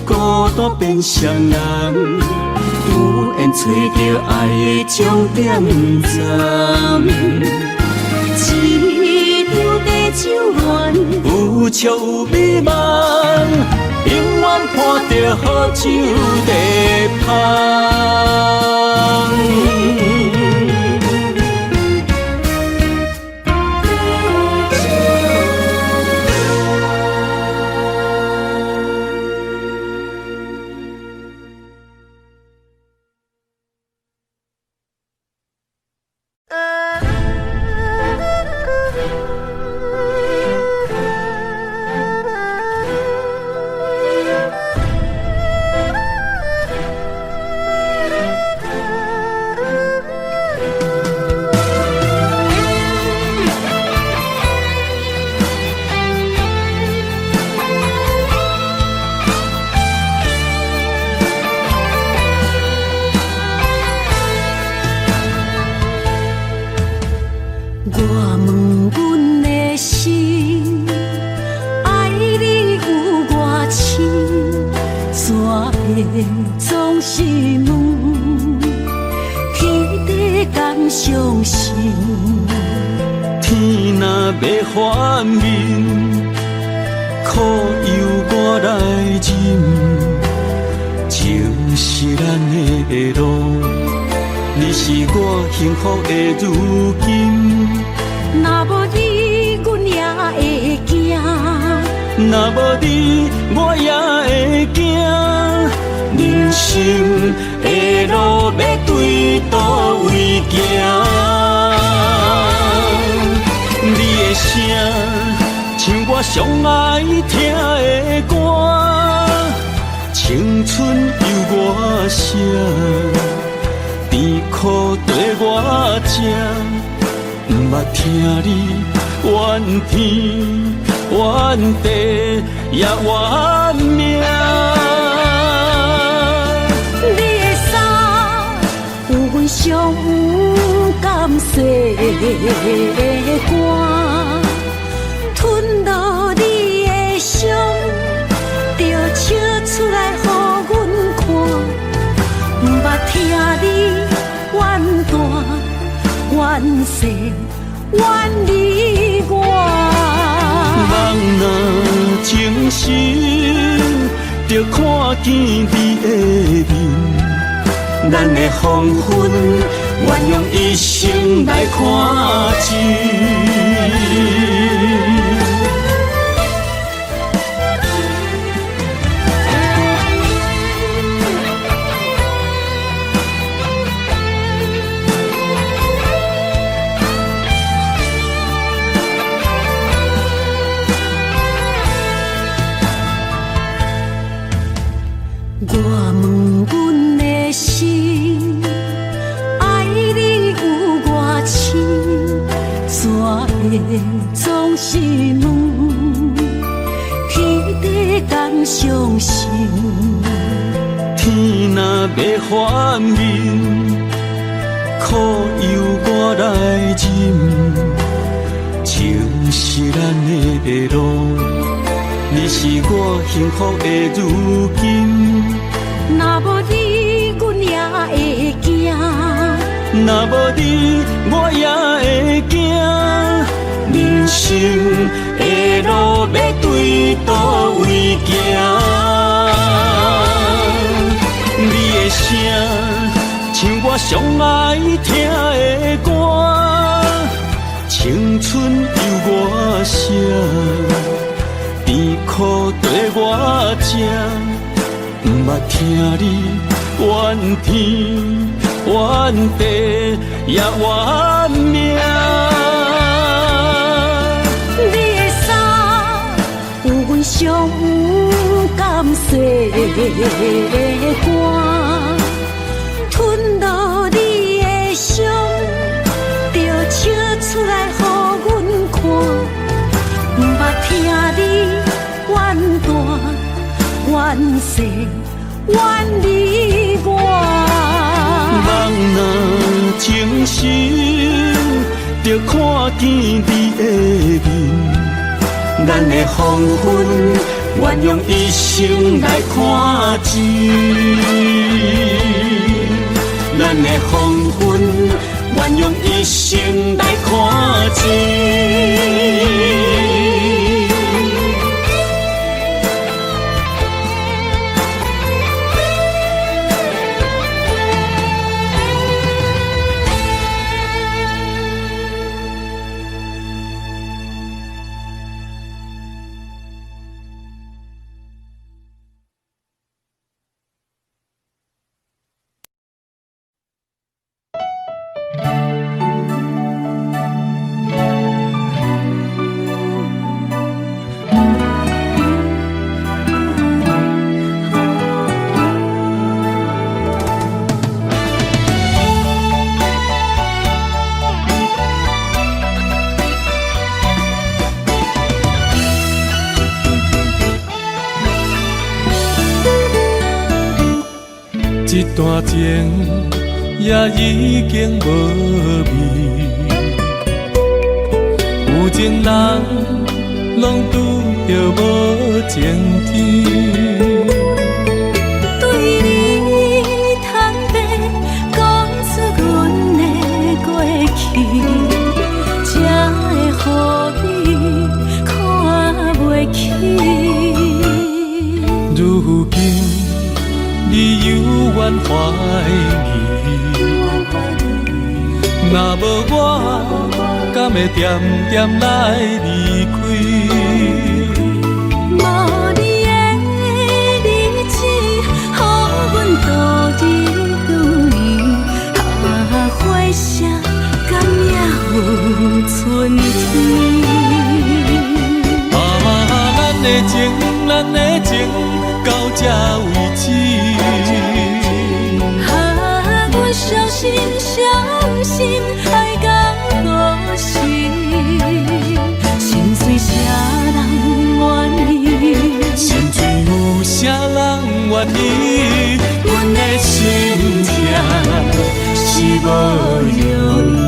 孤单变双人，有缘找到爱的终点站。一场地酒恋，有笑有美梦，永远伴着好酒地香。总是问，天地敢相信？天若要反面，苦由我来忍。情是咱的路，你是我幸福的如今。若无你，阮也会惊；若无你，我也会惊。人生的路要对倒位行？你的声像我上爱听的歌，青春由我写，甜苦对我吃，不捌听你怨天怨地也怨命。上有甘碎的歌，吞落你的伤，就笑出来予阮看。不捌听你怨大怨小怨你我。人若情深，就看见你的面。咱的黄昏，愿用一生来看尽。我问阮的心，爱你有偌深，怎会总是问，天地敢相信？天若要反面，苦由我来忍。情是咱的路，你是我幸福的如今。若无你，阮也会惊；若无你，我也会惊。人生的路要对倒位行？你的声像我上爱听的歌，青春由我写，甜苦对我吃。毋捌听你怨天怨地也怨命。你的衫有阮上有感谢的汗，吞落你的伤，就笑出来予阮看。毋捌听你怨大怨细怨离我。人若情深，着看见你的面，咱的黄昏愿用一生来看尽，咱的黄昏愿用一生来看尽。一段情也已经无味，有情人拢拄着无情天。对你坦白讲出阮的过去，才会予你看袂起。如今你犹原怀疑，若无我，敢会点点来离开？无你的日子，予阮度日如年，花谢甘也有春天。咱的情，咱的情，到这为止。阮伤心伤心，爱到何时？心碎啥人愿意？心碎有啥人愿意？阮的心痛是无容易。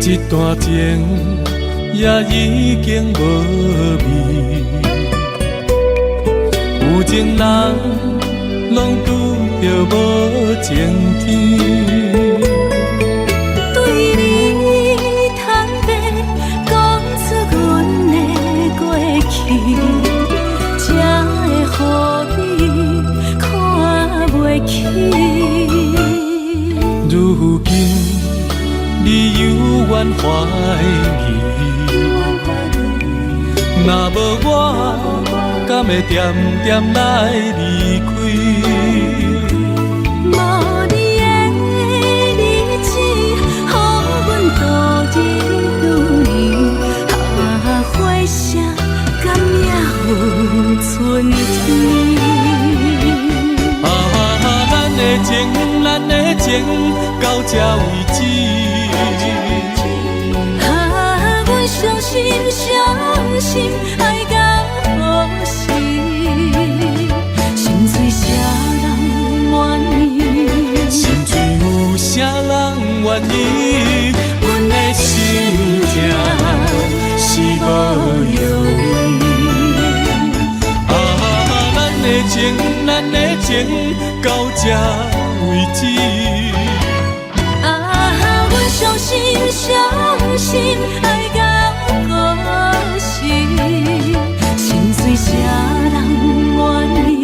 一段情也已经无味，有情人拢拄着无情天。对你坦白讲出阮的过去，才会予你看袂起。如今你犹原怀疑，若无我，敢会点点来离开？无你的日子，予阮度日如年，花谢甘也有春天。咱的情，咱的情，到这为止。阮伤心伤心，爱到何时？心碎啥人愿意？心碎有啥人愿意？阮的心痛是无容易。咱的情，咱的情，到这位置。啊，阮相信，相信爱到故死，心碎啥人愿意？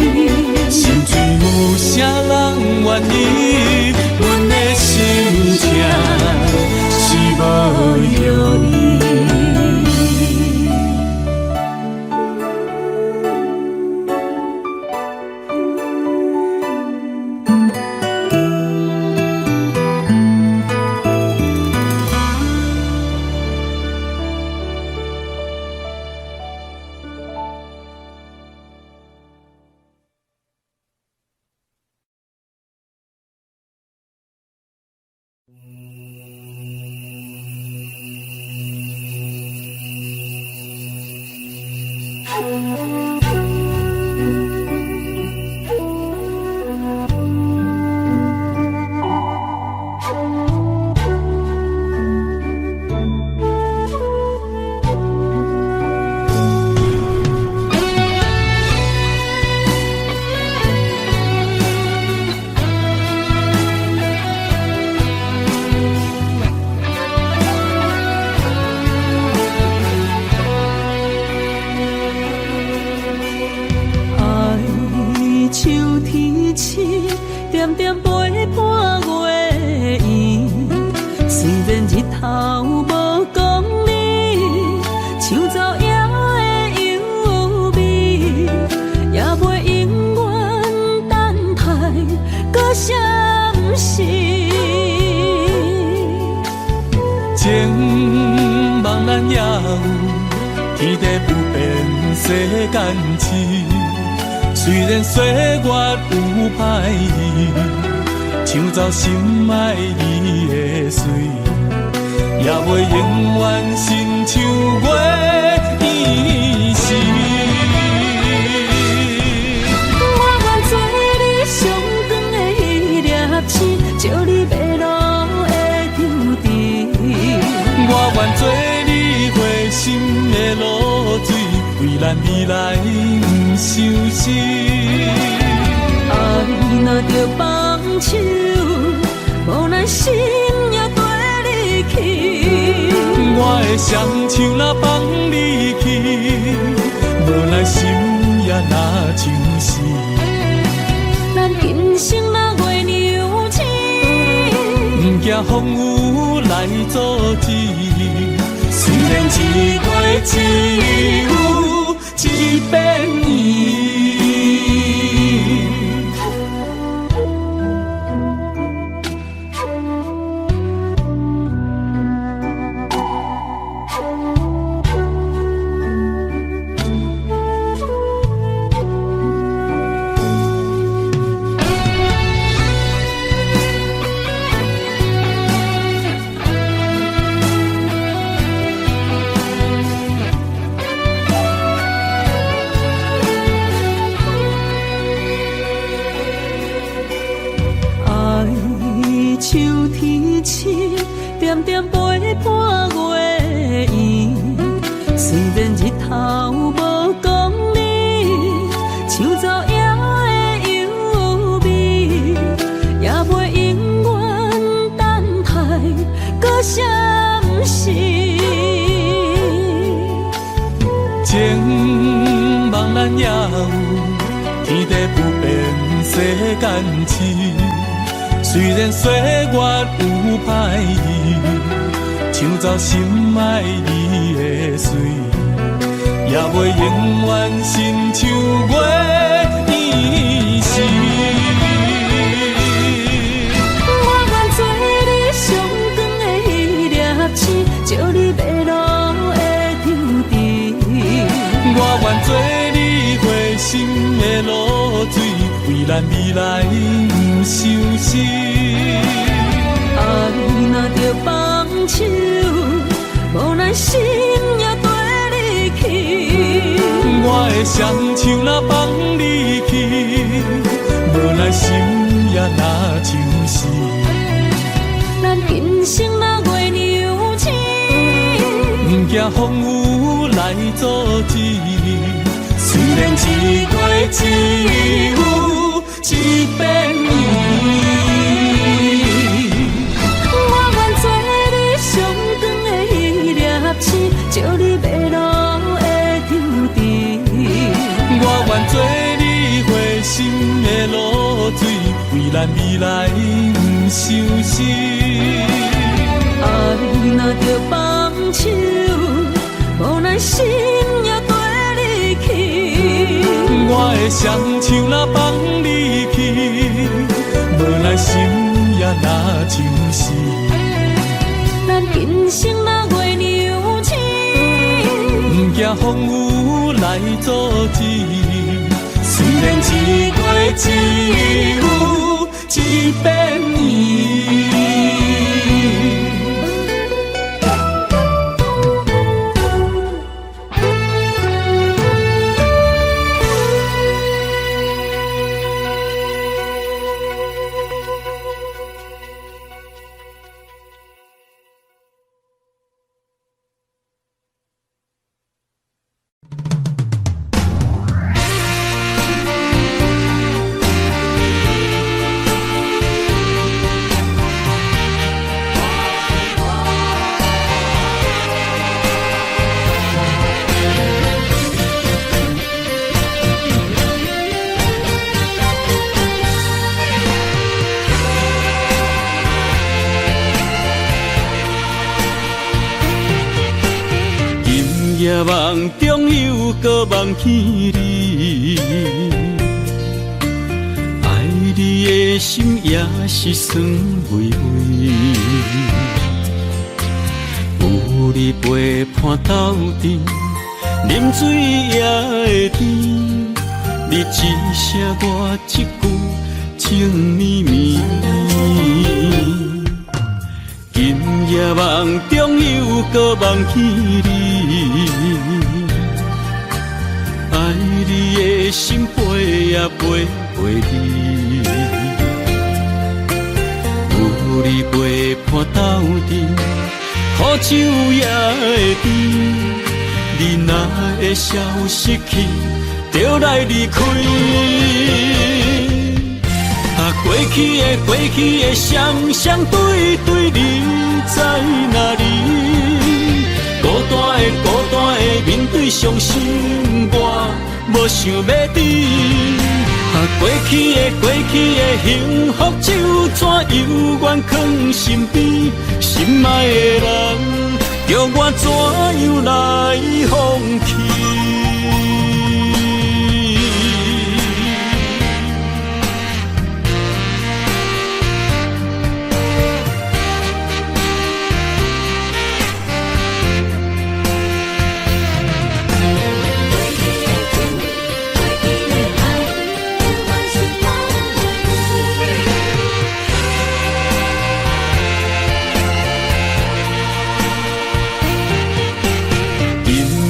心碎有啥人愿意？阮的心痛是无药医。情茫然也有，天地不变，世间事。虽然岁月有歹意，抢走心爱伊的水，也袂永远亲像月伊时。我愿做你上长的迄粒星，照你迷路的场地。我愿做你回心的露水，为咱未来不伤心。爱若着放手，无咱心也跟你去。我的双手若放你去，无咱心也若像死。咱今生若月娘星，不惊风雨来阻止。虽然一月只有一遍伊。秋天起，点点陪伴月圆。虽然日头无讲理，抢走夜的幽味，也袂永远等待搁闪失。情茫然也有，天地不变，世间事。虽然岁月有歹意，抢走心爱伊的水，也袂永远亲像月伊时。我愿做你上长的迄粒星，照你迷路的场地。我愿做你回心的露水，为咱未来不伤心。爱若着放手，无咱心也跟你去。我的双手若放你去，无咱心也若像死。咱今生若月娘星，不惊风雨来阻止。虽然一月只有一遍伊。咱未来不相识。爱若着放手，无咱心也跟你去。我的双手若放你去，无咱心也若像死。咱今生若月娘亲，不惊风雨来阻止。虽然一月一有一变伊。夜梦中有个梦见你，爱你的心也是酸微微。有你陪伴斗阵，啉水也会甜。你一声我一句，情绵绵。今夜梦中有个梦见你，爱你的心陪也陪你，有你陪伴斗阵，苦酒也会甜。你若会消失去，就来离开。过去的双对对，你在哪里？孤单的面对伤心，我无想要知。过去的幸福就怎犹原藏心边？心爱的人，叫我怎样来放弃？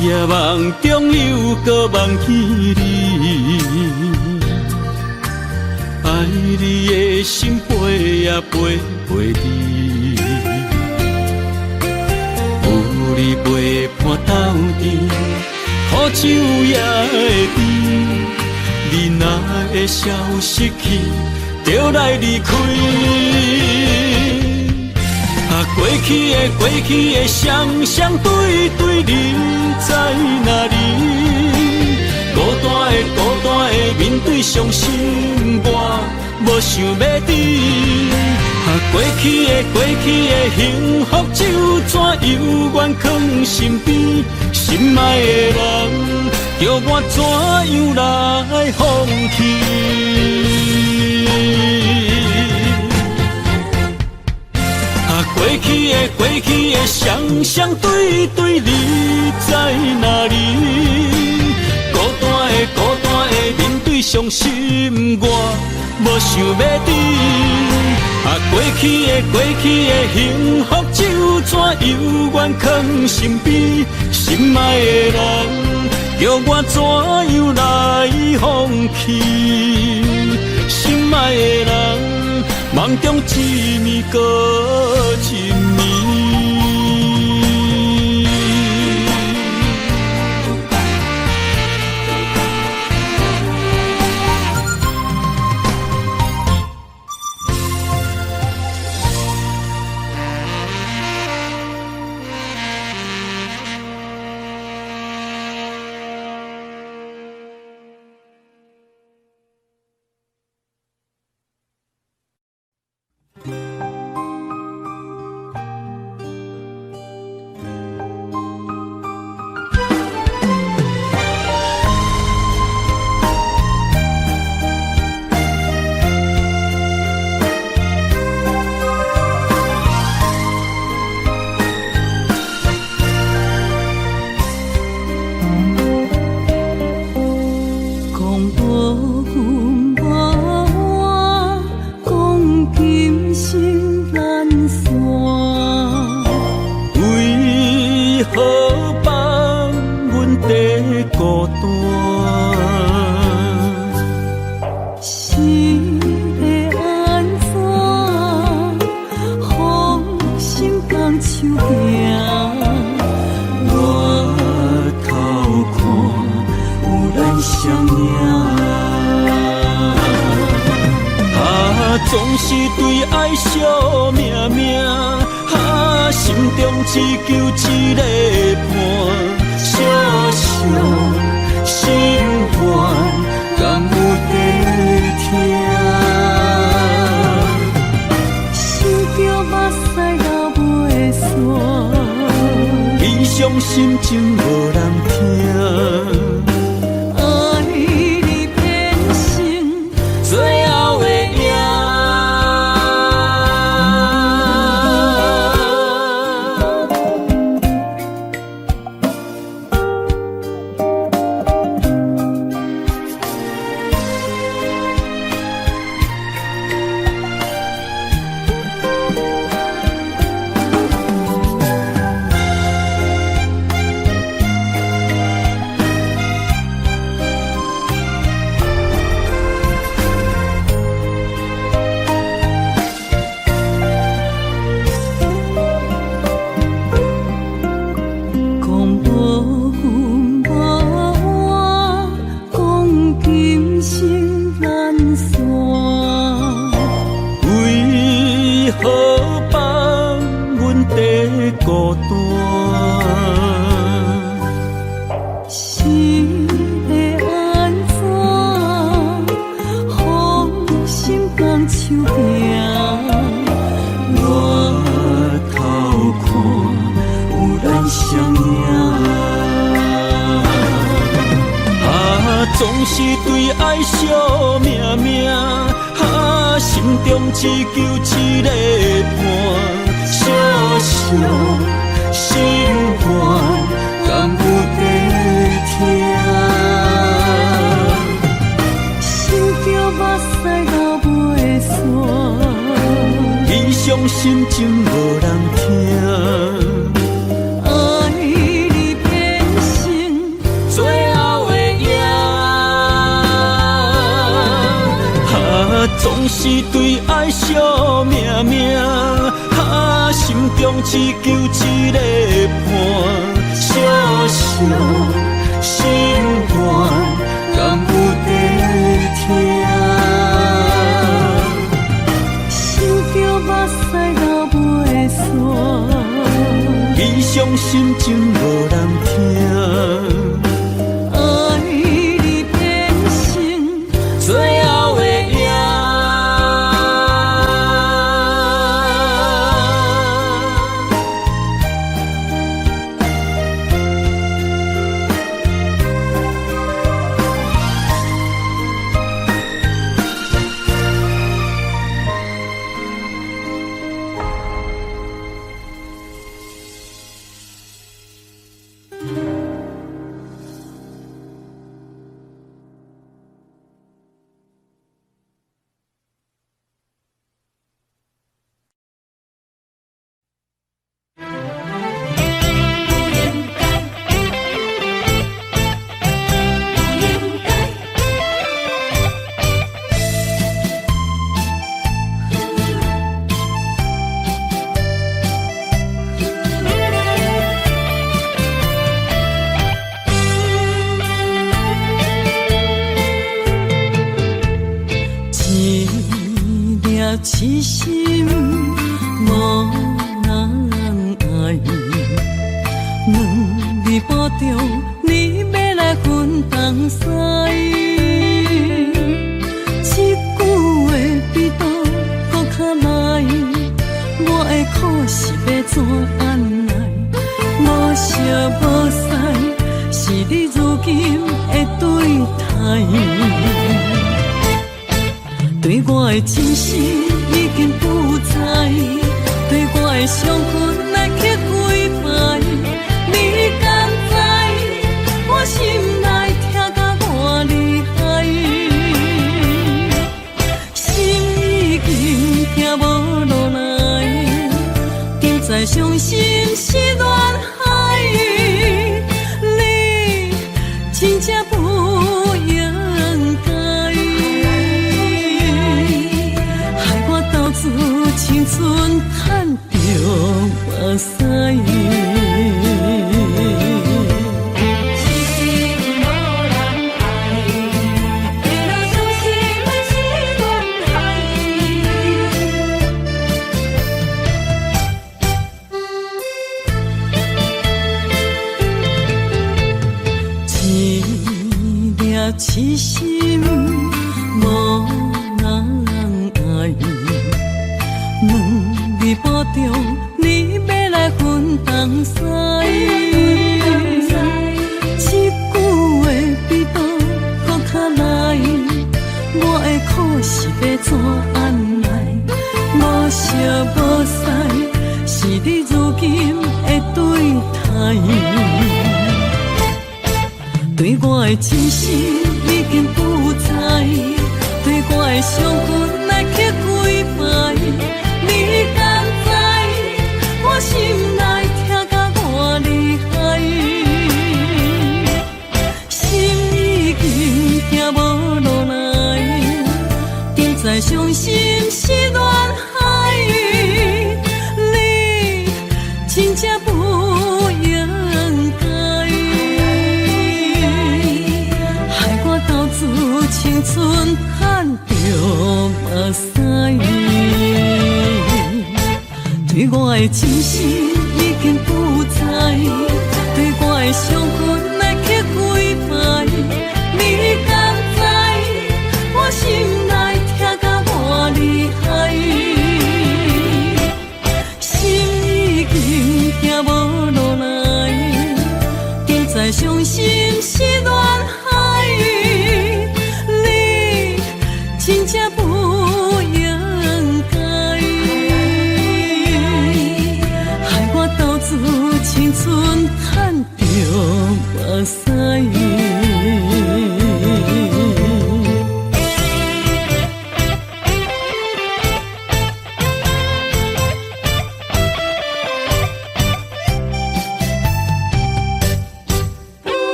夜梦中有个梦见你，爱你的心陪也陪你，有你陪伴斗阵，苦酒也会甜。你若会消失去，就来离开。过去的双对对，你在哪里？孤单的面对伤心，我无想要知。过去的幸福就怎犹原藏心边？心爱的人，叫我怎样来放弃？过去的双对对，你在哪里？孤单的面对伤心，我无想要知。过去的幸福就怎犹原藏心边？心爱的人，叫我怎样来放弃？心爱的人，梦中一暝过一暝。心难散。为何放阮在孤单？是会安怎？放心放手行。我偷看有咱双影，总是对爱惜命命，心中只求一个伴，小小心愿敢有地听？想着目屎流袂煞，悲伤心情无人听。爱你变成最后的影。孤单，心会安怎？放心放手行。我偷看有咱双影，总是对爱惜命命，心中只求一个伴。小小心愿敢有地听？想着目屎流袂煞，悲伤心情无人听。爱你变成最后的影，总是对爱惜命命，心中只求一个伴。小小心愿敢有地听？想着目屎流袂煞，悲伤心情无人听。爱你变成最后的影。痴心无人爱，两字保重，你要来分东西。一句话比刀搁较来，我的苦是要怎按来？无惜无使，是你如今的对待。对我的真心已经不在，对我的伤痕来去几摆，你敢知？我心内痛甲偌厉害，心已经行无路再伤心是恋海，你真正不应该，害我斗志青春赚着目屎。痴心无人爱，两字保重，你要来分东西。这句话比刀搁较来，我的苦是要怎安来？无烧无屎，是你如今的对待。对我的真心已经不知，对我的伤痕来去几摆，你敢知我心内痛甲偌厉害？心已经行无落来，定在伤心是恋海，你真正不应该。青春赚着目屎，对我的真心已经不知，对我的伤痕来去几摆，你敢知我心内痛甲偌厉害？心已经行无落来，定在伤心是恋海。真正不应该，害我斗志青春赚着目屎。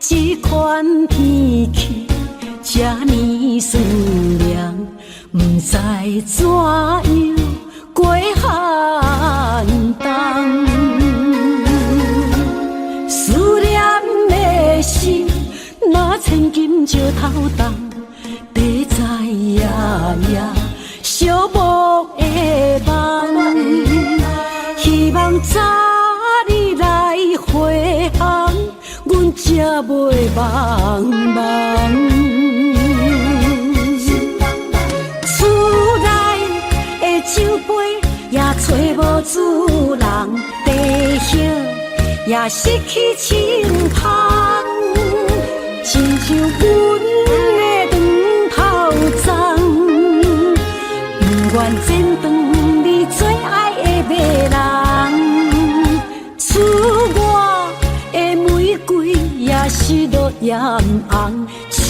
这款天气这呢酸凉，不知怎样过寒冬。思念的心，若千金石头重，地在夜夜寂寞的梦，希望早日来回航。阮才袂茫茫，厝内的酒杯也找无主人，地叶也失去清芳，亲像阮的长头鬃，不愿剪断你最爱的迷人，厝外的玫瑰也是落艳红，树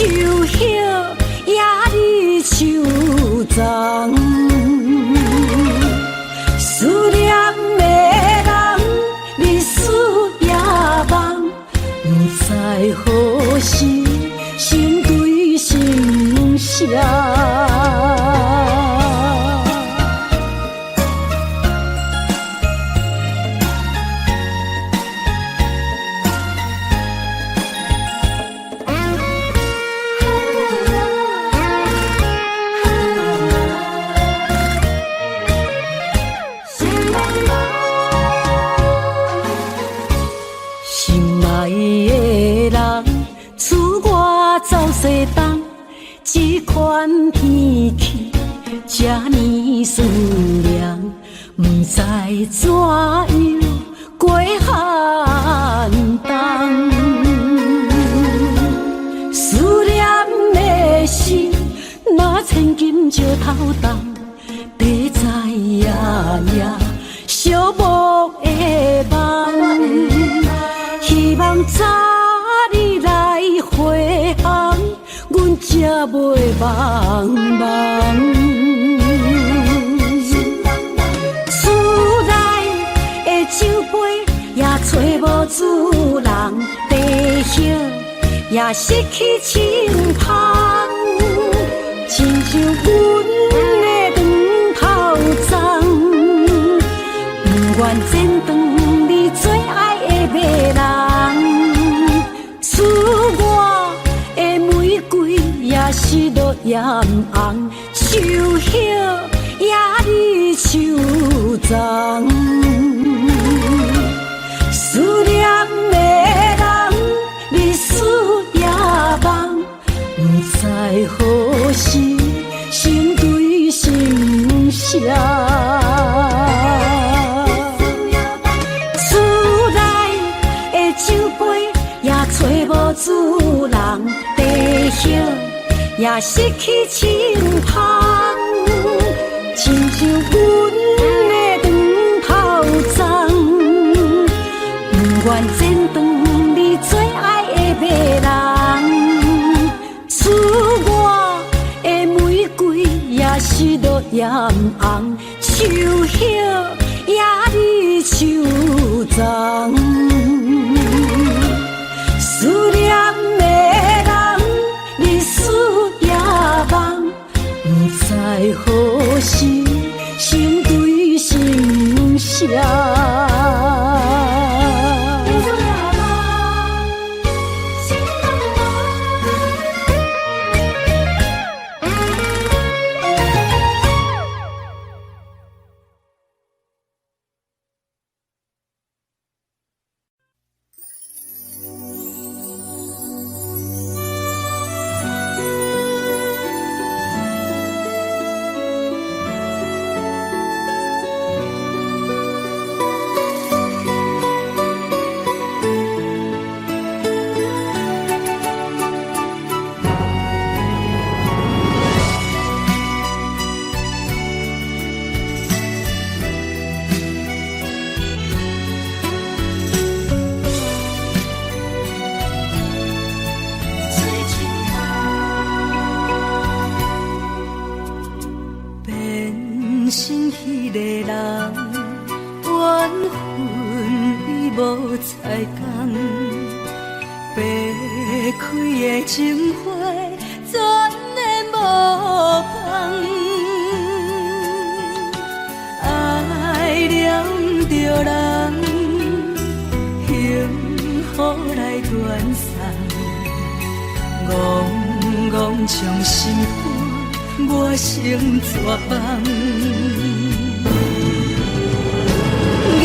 叶也离树丛。思念的人，日思夜梦，不知何时心对心声。思念，不知怎样过寒冬。思念的心，若千金石头重，地在夜夜寂寞的梦。希望早日来回航，阮才袂茫茫。厝内的酒杯也找无主人，地叶也失去清芳，亲像阮的长头鬃，不愿剪断你最爱的迷人。厝外的玫瑰也是落艳红，树叶也离树丛。思念的人，日思夜梦，不知何时成对成双。厝内的酒杯也找无主人，地叶也失去清芳，亲像阮的长头鬃，不愿剪断你最爱的迷人。厝外的玫瑰也是落艳红，树叶也离树丛。思念的人，日思夜梦，不知何时成对成双。情花全的无芳，爱念着人，幸福来断送，怣怣将心肝我成绝望，举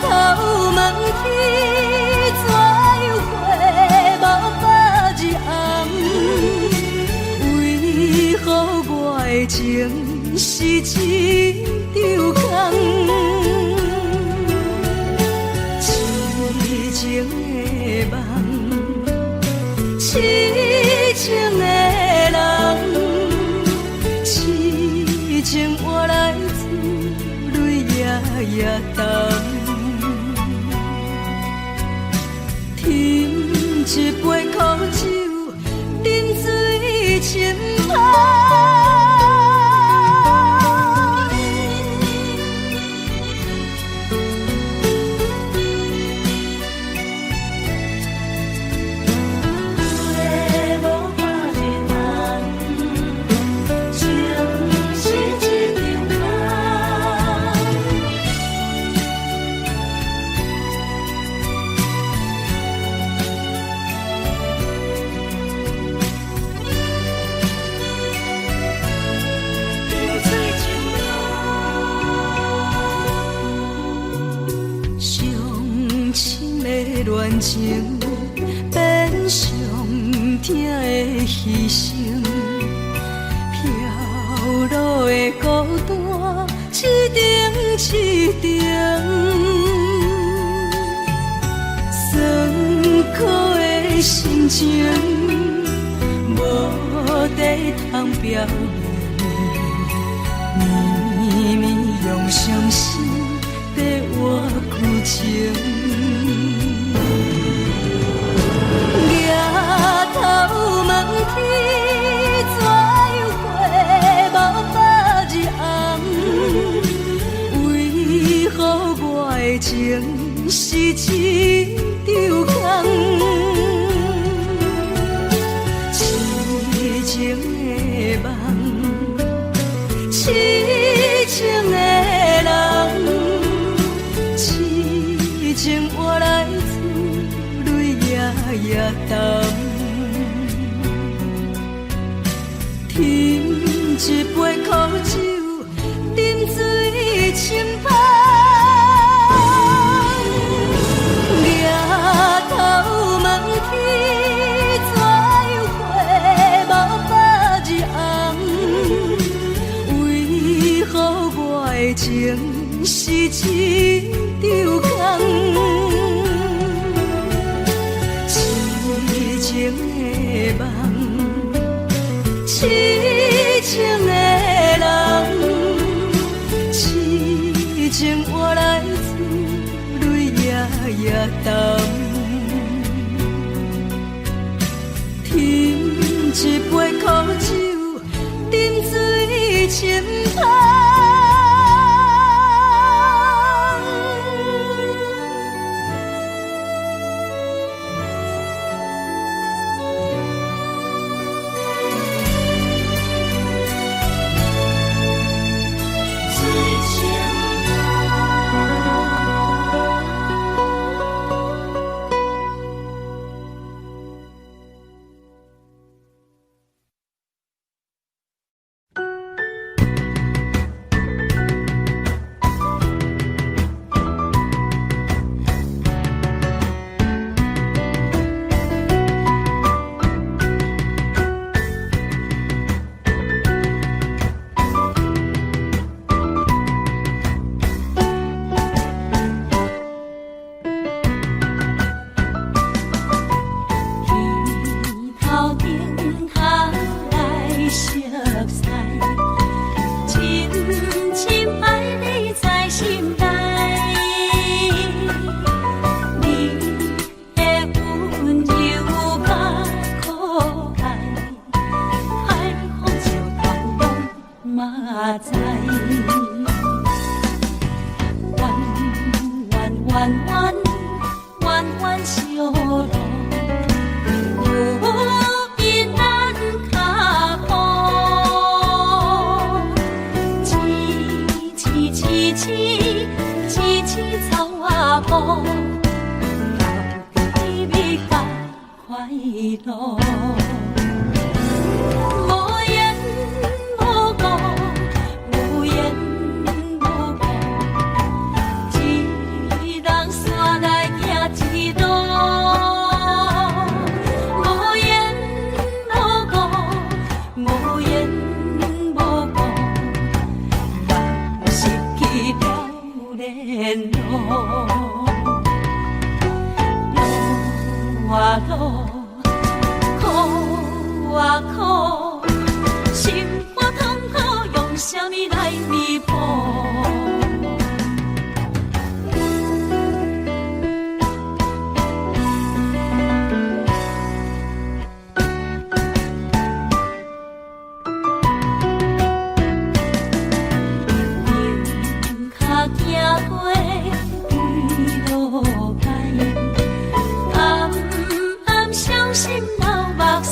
头问天，怎样回无把日红？为何我的情是一场空？痴情的梦，痴情的人，痴情换来珠泪夜夜澹，添一杯苦酒，饮醉心芳。恋情变上疼的牺牲，飘落的孤单，一定一定，酸苦的心情，无地通表明，绵绵用伤心在我旧情。抬头问天，怎样过无百日红？为何我的情是一场空？痴情的梦，痴情的人，痴情换来滋泪夜夜澹。饮一杯苦酒，饮水深芳。抬头问天，怎样过无百日红？为何我的情是一场空？痴情的梦，痴情的人，痴情换来滋泪夜夜澹。饮一杯苦酒，饮水深芳。暗暗伤心流目屎。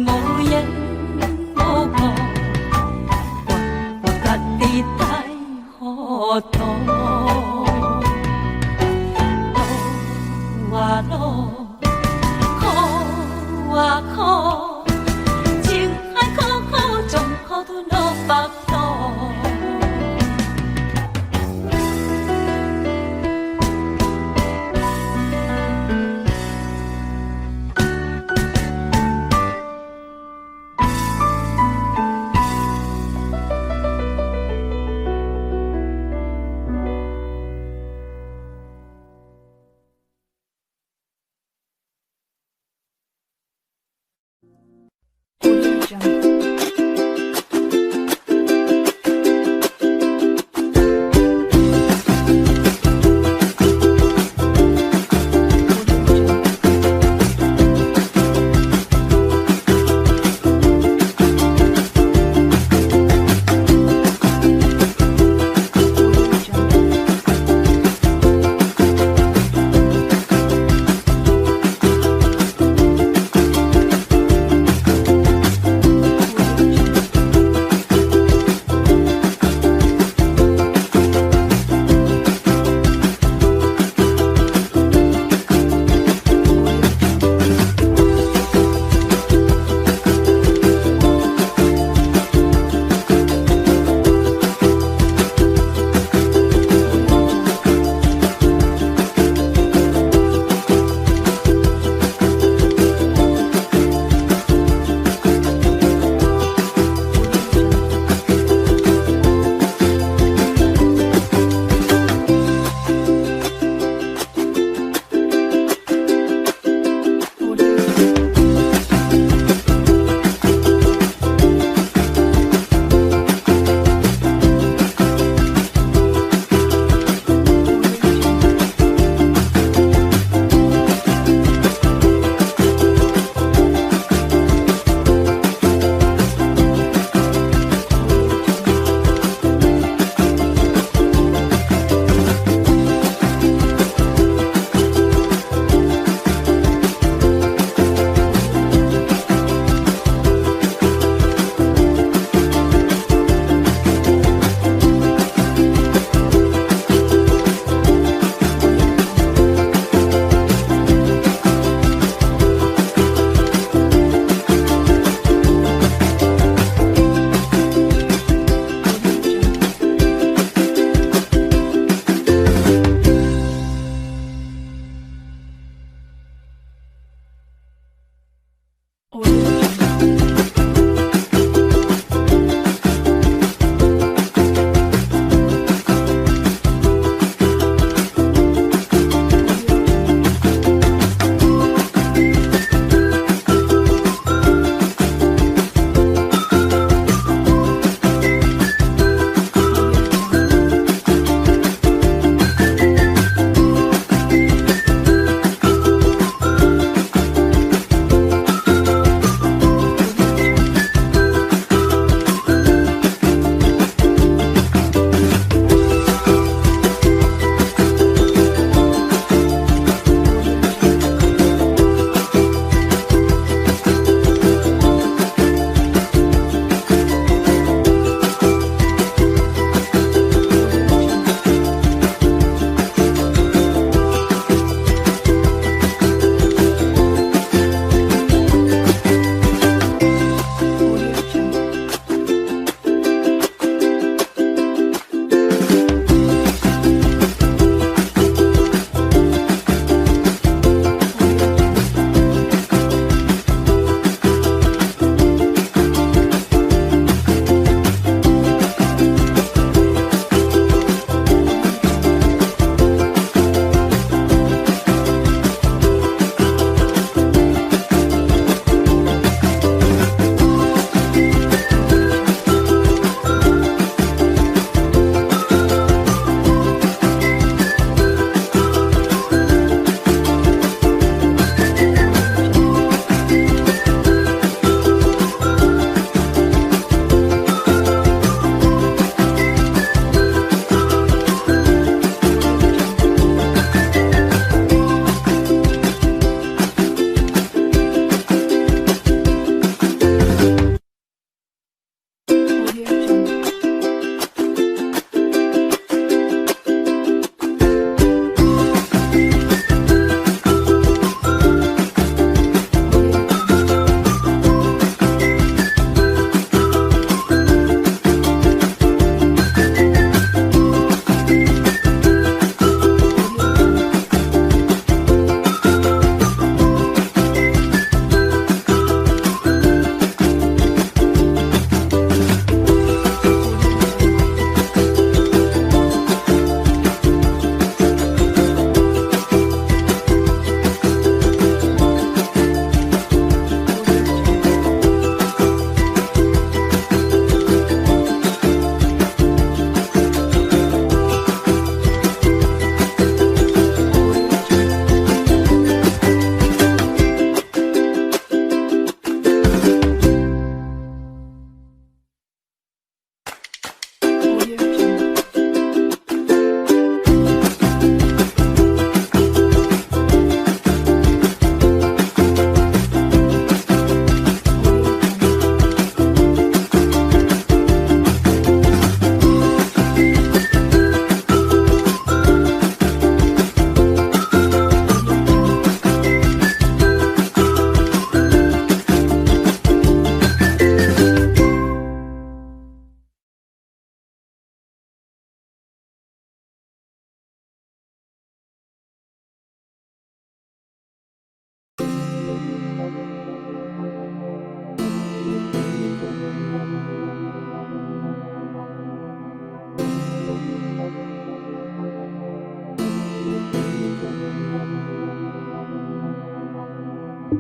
无言无语，我家己太糊涂。路啊路，苦啊苦，情海苦苦，将苦吞落腹肚。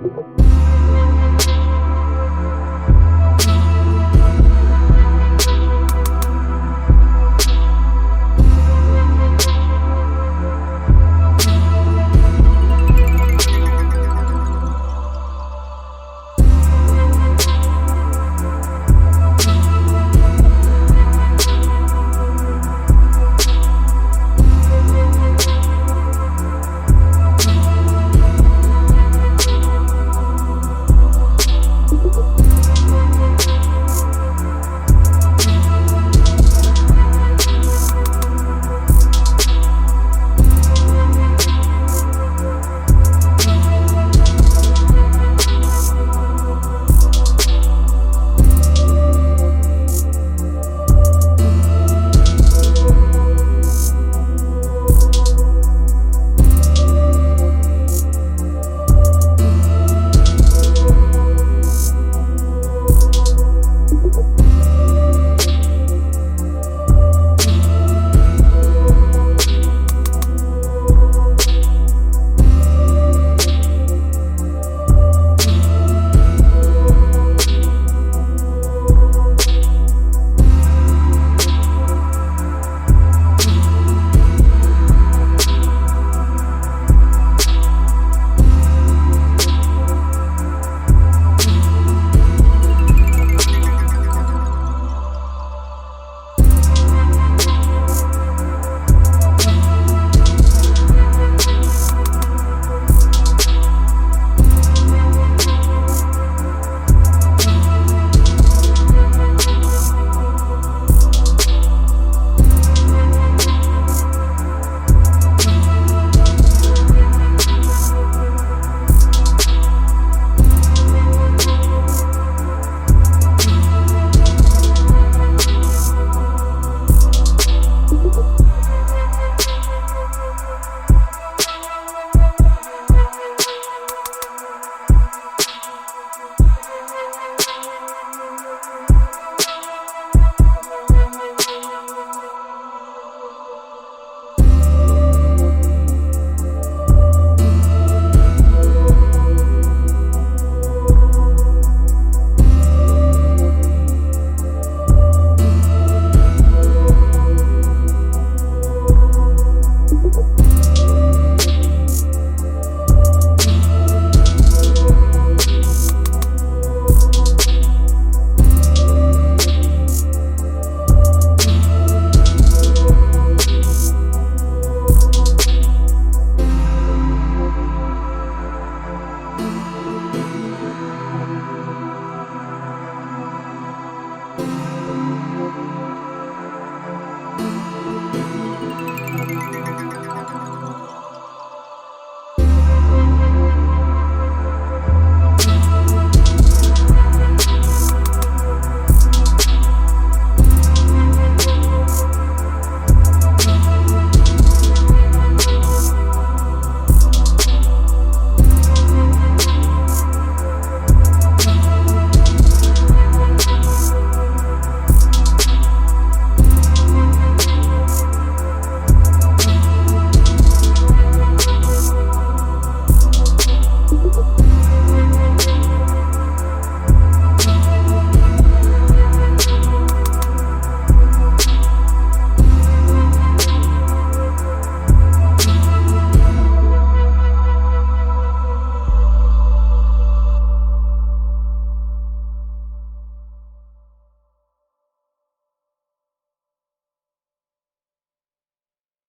你。